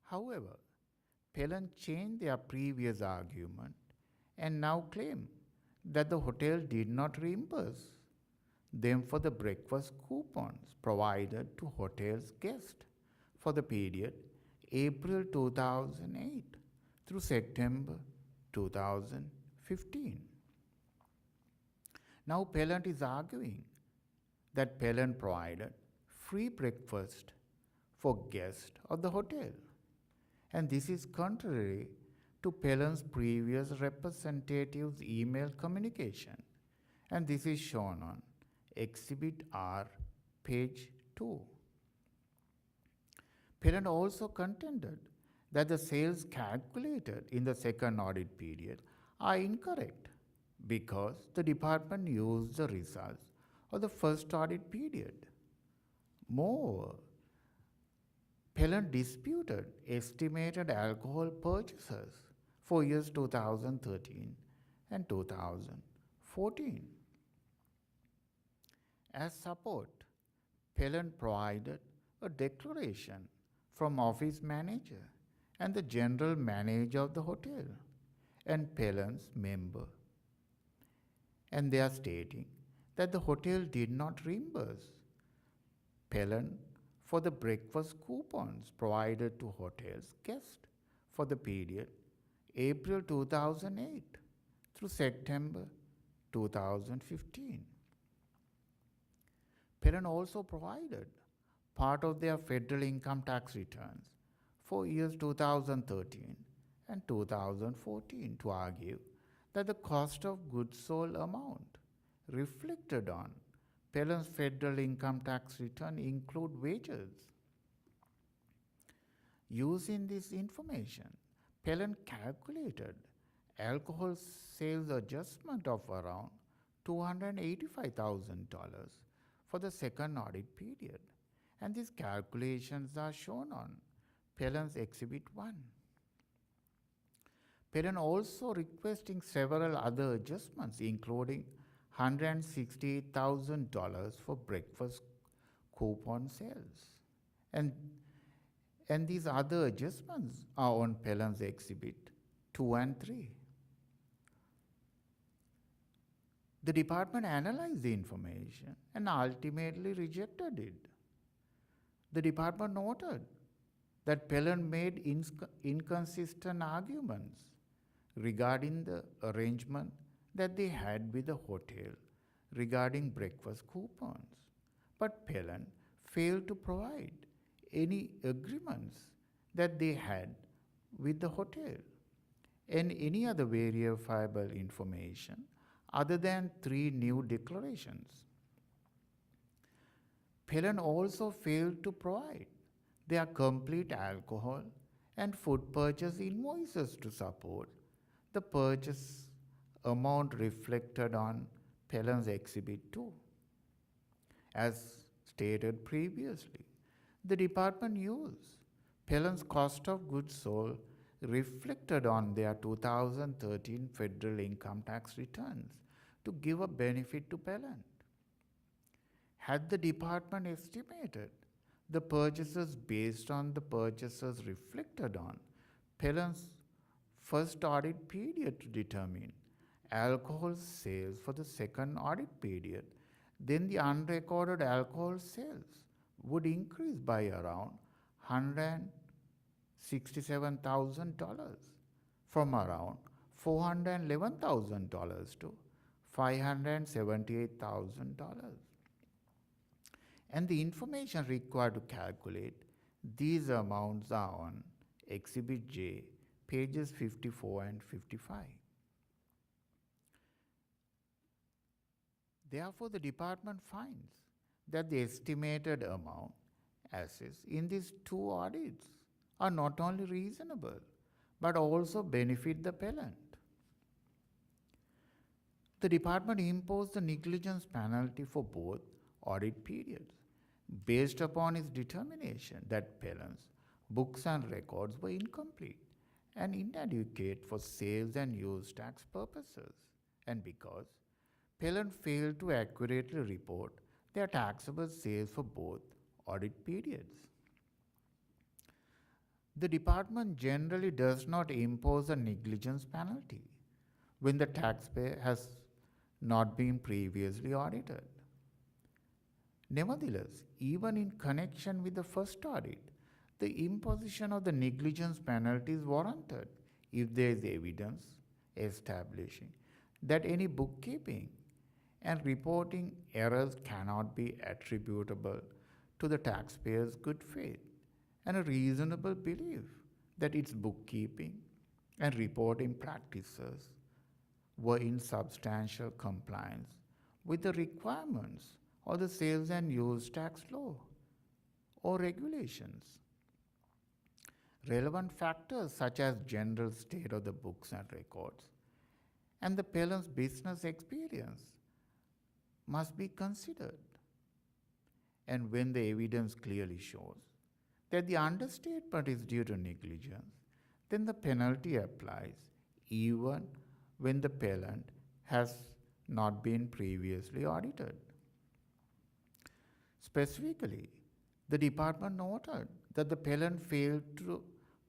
S3: However, Pellant changed their previous argument and now claim that the hotel did not reimburse them for the breakfast coupons provided to hotel's guests for the period April 2008 through September 2015. Now Pellant is arguing that Pellant provided free breakfast for guests of the hotel, and this is contrary to Pellant's previous representative's email communication, and this is shown on Exhibit R, page 2. Pellant also contended that the sales calculated in the second audit period are incorrect because the department used the results of the first audit period. Moreover, Pellant disputed estimated alcohol purchases for years 2013 and 2014. As support, Pellant provided a declaration from office manager and the general manager of the hotel and Pellant's member, and they are stating that the hotel did not reimburse Pellant for the breakfast coupons provided to hotel's guests for the period April 2008 through September 2015. Pellant also provided part of their federal income tax returns for years 2013 and 2014 to argue that the cost of goods sold amount reflected on Pellant's federal income tax return include wages. Using this information, Pellant calculated alcohol sales adjustment of around $285,000 for the second audit period, and these calculations are shown on Pellant's Exhibit 1. Phelan also requesting several other adjustments, including $168,000 for breakfast coupon sales. And these other adjustments are on Phelan's Exhibit 2 and 3. The department analyzed the information and ultimately rejected it. The department noted that Phelan made inconsistent arguments regarding the arrangement that they had with the hotel regarding breakfast coupons. But Phelan failed to provide any agreements that they had with the hotel and any other verifiable information other than 3 new declarations. Phelan also failed to provide their complete alcohol and food purchase invoices to support the purchase amount reflected on Phelan's Exhibit 2. As stated previously, the department used Phelan's cost of goods sold reflected on their 2013 federal income tax returns to give a benefit to Phelan. Had the department estimated the purchases based on the purchases reflected on Phelan's first audit period to determine alcohol sales for the second audit period, then the unrecorded alcohol sales would increase by around $167,000 from around $411,000 to $578,000. And the information required to calculate these amounts are on Exhibit J, pages 54 and 55. Therefore, the department finds that the estimated amount assessed in these 2 audits are not only reasonable, but also benefit the appellant. The department imposed the negligence penalty for both audit periods based upon its determination that appellant's books and records were incomplete and inadequate for sales and use tax purposes, and because appellant failed to accurately report their taxable sales for both audit periods. The department generally does not impose a negligence penalty when the taxpayer has not been previously audited. Nevertheless, even in connection with the first audit, the imposition of the negligence penalty is warranted if there is evidence establishing that any bookkeeping and reporting errors cannot be attributable to the taxpayer's good faith and a reasonable belief that its bookkeeping and reporting practices were in substantial compliance with the requirements of the sales and use tax law or regulations. Relevant factors such as general state of the books and records and the appellant's business experience must be considered. And when the evidence clearly shows that the understatement is due to negligence, then the penalty applies even when the appellant has not been previously audited. Specifically, the department noted that the appellant failed to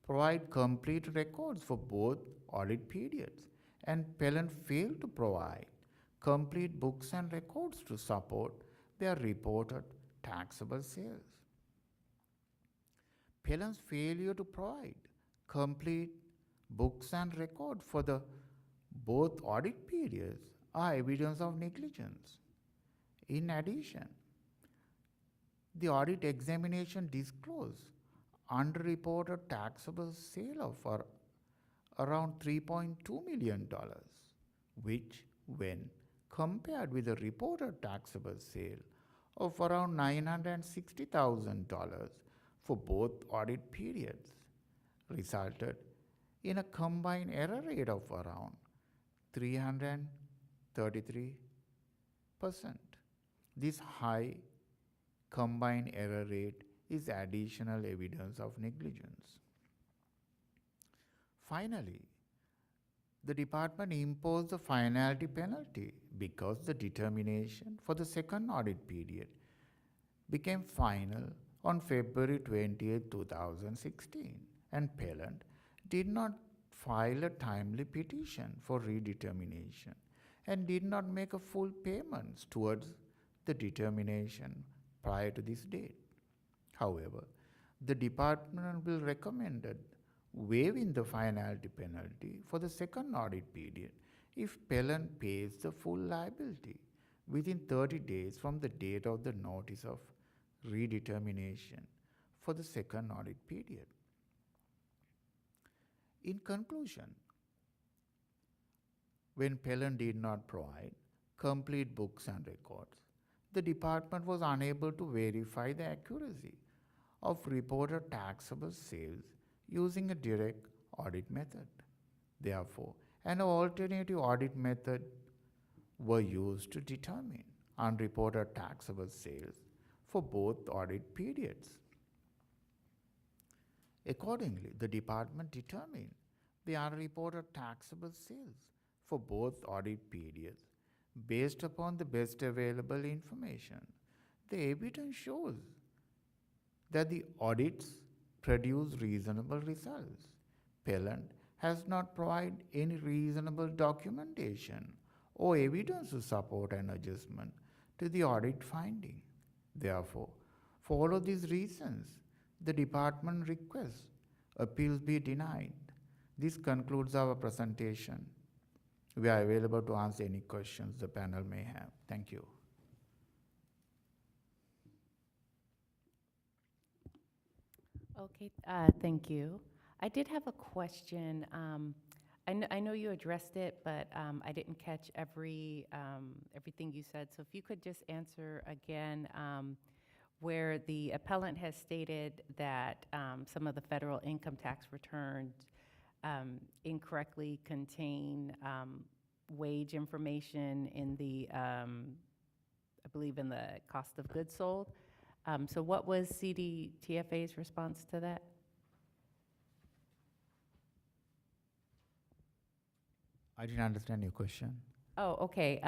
S3: provide complete records for both audit periods, and appellant failed to provide complete books and records to support their reported taxable sales. Appellant's failure to provide complete books and records for the both audit periods are evidence of negligence. In addition, the audit examination disclosed underreported taxable sale of around $3.2 million, which, when compared with the reported taxable sale of around $960,000 for both audit periods, resulted in a combined error rate of around 333%. This high combined error rate is additional evidence of negligence. Finally, the department imposed the finality penalty because the determination for the second audit period became final on February 28, 2016, and Pellant did not file a timely petition for redetermination and did not make a full payments towards the determination prior to this date. However, the department will recommend waiving the finality penalty for the second audit period if Pellant pays the full liability within 30 days from the date of the notice of redetermination for the second audit period. In conclusion, when Pellant did not provide complete books and records, the department was unable to verify the accuracy of reported taxable sales using a direct audit method. Therefore, an alternative audit method were used to determine unreported taxable sales for both audit periods. Accordingly, the department determined the unreported taxable sales for both audit periods based upon the best available information. The evidence shows that the audits produce reasonable results. Pellant has not provided any reasonable documentation or evidence to support an adjustment to the audit finding. Therefore, for all of these reasons, the department requests appeals be denied. This concludes our presentation. We are available to answer any questions the panel may have. Thank you.
S1: Okay, thank you. I did have a question. I know you addressed it, but I didn't catch everything you said. So if you could just answer again, where the appellant has stated that some of the federal income tax returns incorrectly contain wage information in the, I believe in the cost of goods sold. So what was CDTFA's response to that?
S3: I didn't understand your question.
S1: Oh, okay.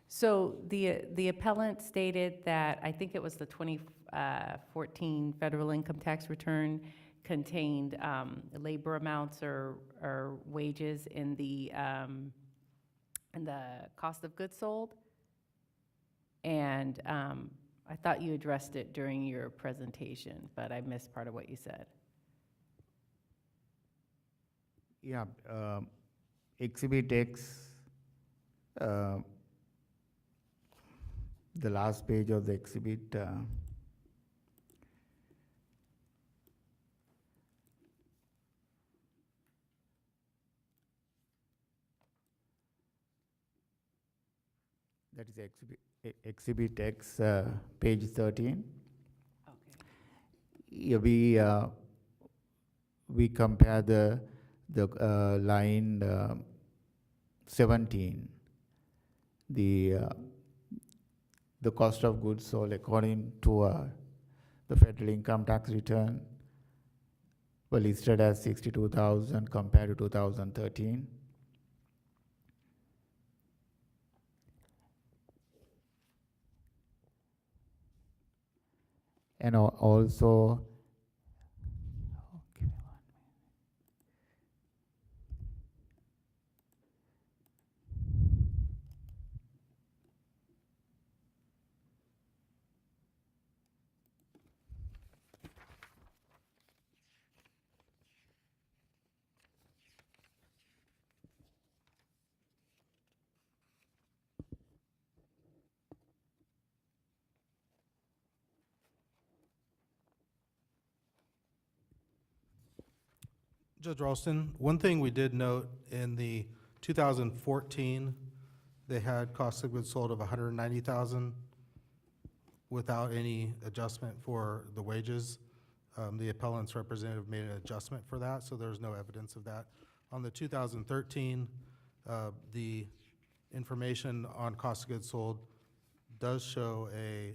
S1: So the appellant stated that, I think it was the 2014 federal income tax return contained labor amounts or wages in the cost of goods sold. And I thought you addressed it during your presentation, but I missed part of what you said.
S3: Yeah, Exhibit X, the last page of the exhibit, that is Exhibit X, page 13.
S1: Okay.
S3: Yeah, we compare the line 17, the cost of goods sold according to the federal income tax return were listed as 62,000 compared to 2013. And also, okay,
S4: Judge Ralston, one thing we did note in the 2014, they had cost of goods sold of 190,000 without any adjustment for the wages. The appellant's representative made an adjustment for that, so there's no evidence of that. On the 2013, the information on cost of goods sold does show a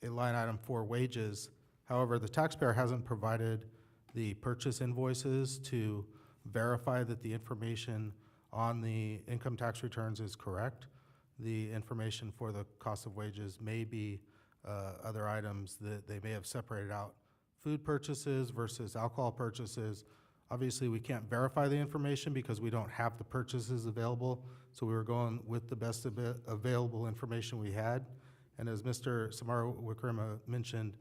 S4: line item for wages. However, the taxpayer hasn't provided the purchase invoices to verify that the information on the income tax returns is correct. The information for the cost of wages may be other items that they may have separated out. Food purchases versus alcohol purchases. Obviously, we can't verify the information because we don't have the purchases available, so we were going with the best available information we had. And as Mr. Samar Wikrima mentioned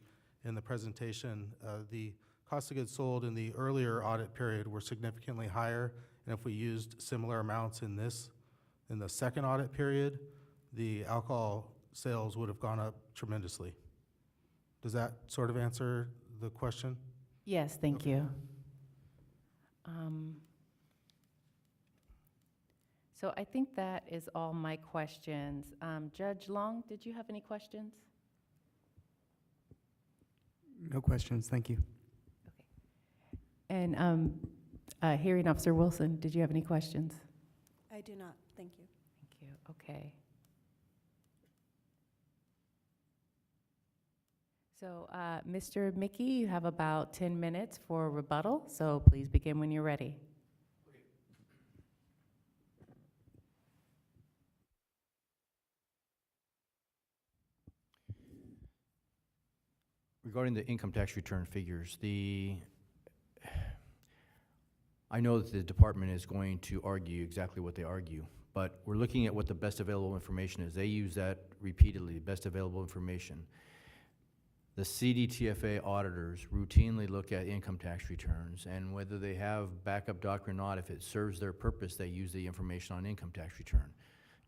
S4: in the presentation, the cost of goods sold in the earlier audit period were significantly higher, and if we used similar amounts in the second audit period, the alcohol sales would have gone up tremendously. Does that sort of answer the question?
S1: Yes, thank you. So I think that is all my questions. Judge Long, did you have any questions?
S6: No questions, thank you.
S1: And Hearing Officer Wilson, did you have any questions?
S7: I do not, thank you.
S1: Thank you, okay. So, Mr. Mickey, you have about 10 minutes for rebuttal, so please begin when you're ready.
S2: Regarding the income tax return figures, I know that the department is going to argue exactly what they argue, but we're looking at what the best available information is. They use that repeatedly, best available information. The CDTFA auditors routinely look at income tax returns, and whether they have backup document or not, if it serves their purpose, they use the information on income tax return.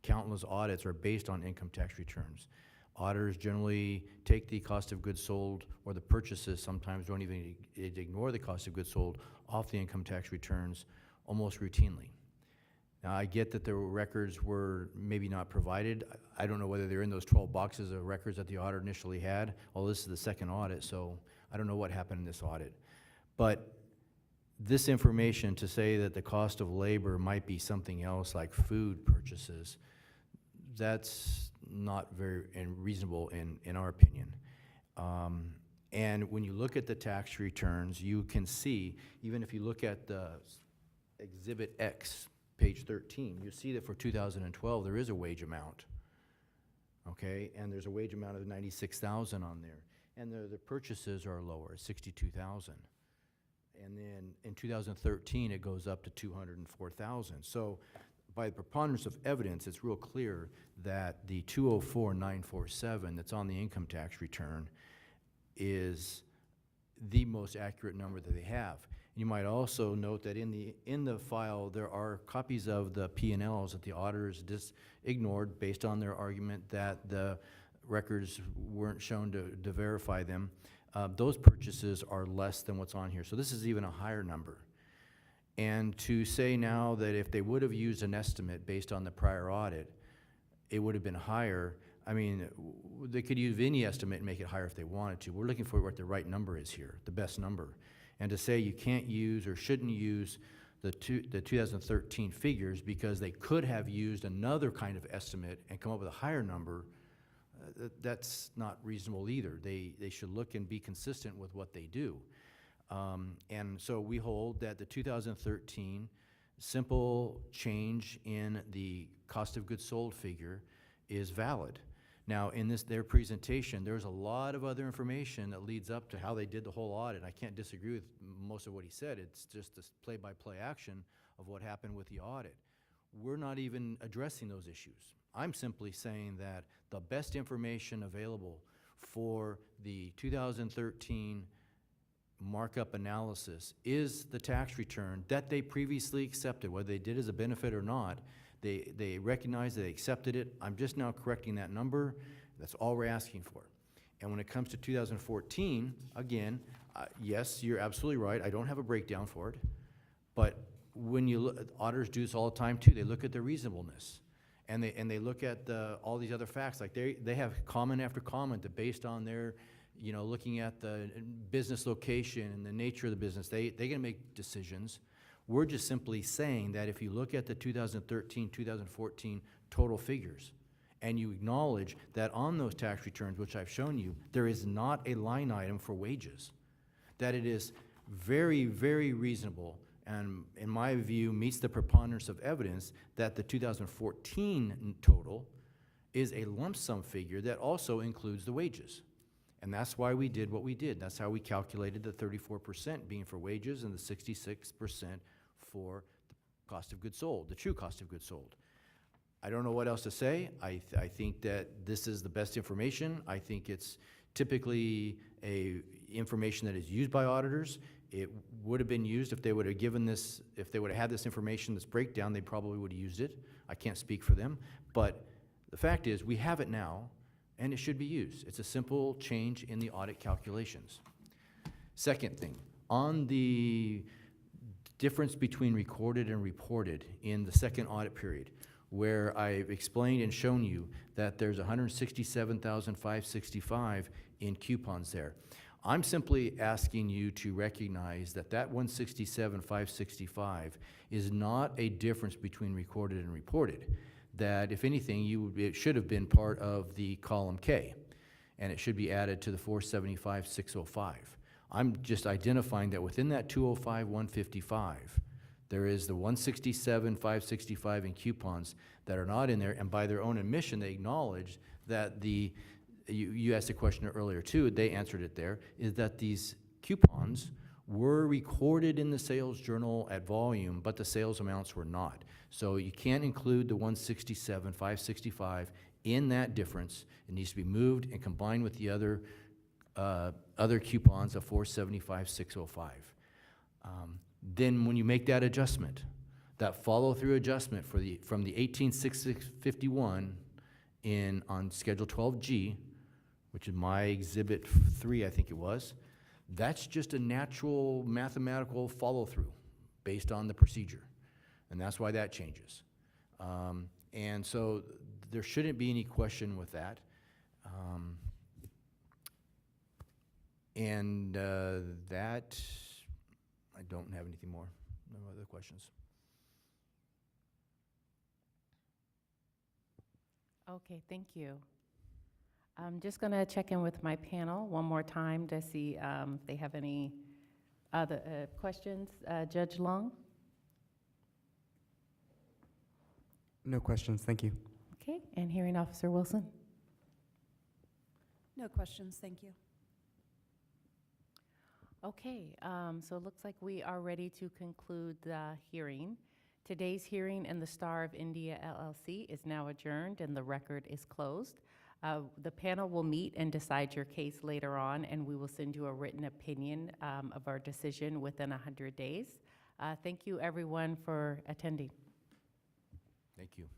S2: Countless audits are based on income tax returns. Auditors generally take the cost of goods sold, or the purchases, sometimes don't even ignore the cost of goods sold, off the income tax returns almost routinely. Now, I get that the records were maybe not provided. I don't know whether they're in those 12 boxes of records that the auditor initially had. Well, this is the second audit, so I don't know what happened in this audit. But this information to say that the cost of labor might be something else like food purchases, that's not very reasonable in our opinion. And when you look at the tax returns, you can see, even if you look at the Exhibit X, page 13, you see that for 2012, there is a wage amount, okay? And there's a wage amount of $96,000 on there. And the purchases are lower, $62,000. And then in 2013, it goes up to $204,000. So by the preponderance of evidence, it's real clear that the 204,947 that's on the income tax return is the most accurate number that they have. You might also note that in the file, there are copies of the P&Ls that the auditors just ignored based on their argument that the records weren't shown to verify them. Those purchases are less than what's on here. So this is even a higher number. And to say now that if they would have used an estimate based on the prior audit, it would have been higher. I mean, they could use any estimate and make it higher if they wanted to. We're looking for what the right number is here, the best number. And to say you can't use or shouldn't use the 2013 figures because they could have used another kind of estimate and come up with a higher number, that's not reasonable either. They should look and be consistent with what they do. And so we hold that the 2013 simple change in the cost of goods sold figure is valid. Now, in their presentation, there's a lot of other information that leads up to how they did the whole audit. I can't disagree with most of what he said. It's just this play-by-play action of what happened with the audit. We're not even addressing those issues. I'm simply saying that the best information available for the 2013 markup analysis is the tax return that they previously accepted, whether they did as a benefit or not. They recognized that they accepted it. I'm just now correcting that number. That's all we're asking for. And when it comes to 2014, again, yes, you're absolutely right. I don't have a breakdown for it. But when you look, auditors do this all the time too. They look at the reasonableness. And they look at all these other facts. Like they have comment after comment that based on their, looking at the business location and the nature of the business, they're gonna make decisions. We're just simply saying that if you look at the 2013, 2014 total figures, and you acknowledge that on those tax returns, which I've shown you, there is not a line item for wages, that it is very, very reasonable and in my view, meets the preponderance of evidence that the 2014 total is a lump sum figure that also includes the wages. And that's why we did what we did. That's how we calculated the 34% being for wages and the 66% for the cost of goods sold, the true cost of goods sold. I don't know what else to say. I think that this is the best information. I think it's typically information that is used by auditors. It would have been used if they would have given this, if they would have had this information, this breakdown, they probably would have used it. I can't speak for them. But the fact is, we have it now, and it should be used. It's a simple change in the audit calculations. Second thing, on the difference between recorded and reported in the second audit period, where I've explained and shown you that there's $167,565 in coupons there. I'm simply asking you to recognize that that $167,565 is not a difference between recorded and reported. That if anything, it should have been part of the column K, and it should be added to the $475,605. I'm just identifying that within that $205,155, there is the $167,565 in coupons that are not in there, and by their own admission, they acknowledge that you asked a question earlier too, they answered it there, is that these coupons were recorded in the sales journal at volume, but the sales amounts were not. So you can't include the $167,565 in that difference. It needs to be moved and combined with the other coupons of $475,605. Then when you make that adjustment, that follow-through adjustment from the $18,651 on Schedule 12G, which is my Exhibit 3, I think it was, that's just a natural mathematical follow-through based on the procedure. And that's why that changes. And so there shouldn't be any question with that. That, I don't have anything more. No other questions.
S1: Okay, thank you. I'm just going to check in with my panel one more time to see if they have any other questions. Judge Long?
S6: No questions, thank you.
S1: Okay, and Hearing Officer Wilson?
S7: No questions, thank you.
S1: Okay, so it looks like we are ready to conclude the hearing. Today's hearing in the Star of India LLC is now adjourned and the record is closed. The panel will meet and decide your case later on, and we will send you a written opinion of our decision within 100 days. Thank you, everyone, for attending.
S2: Thank you.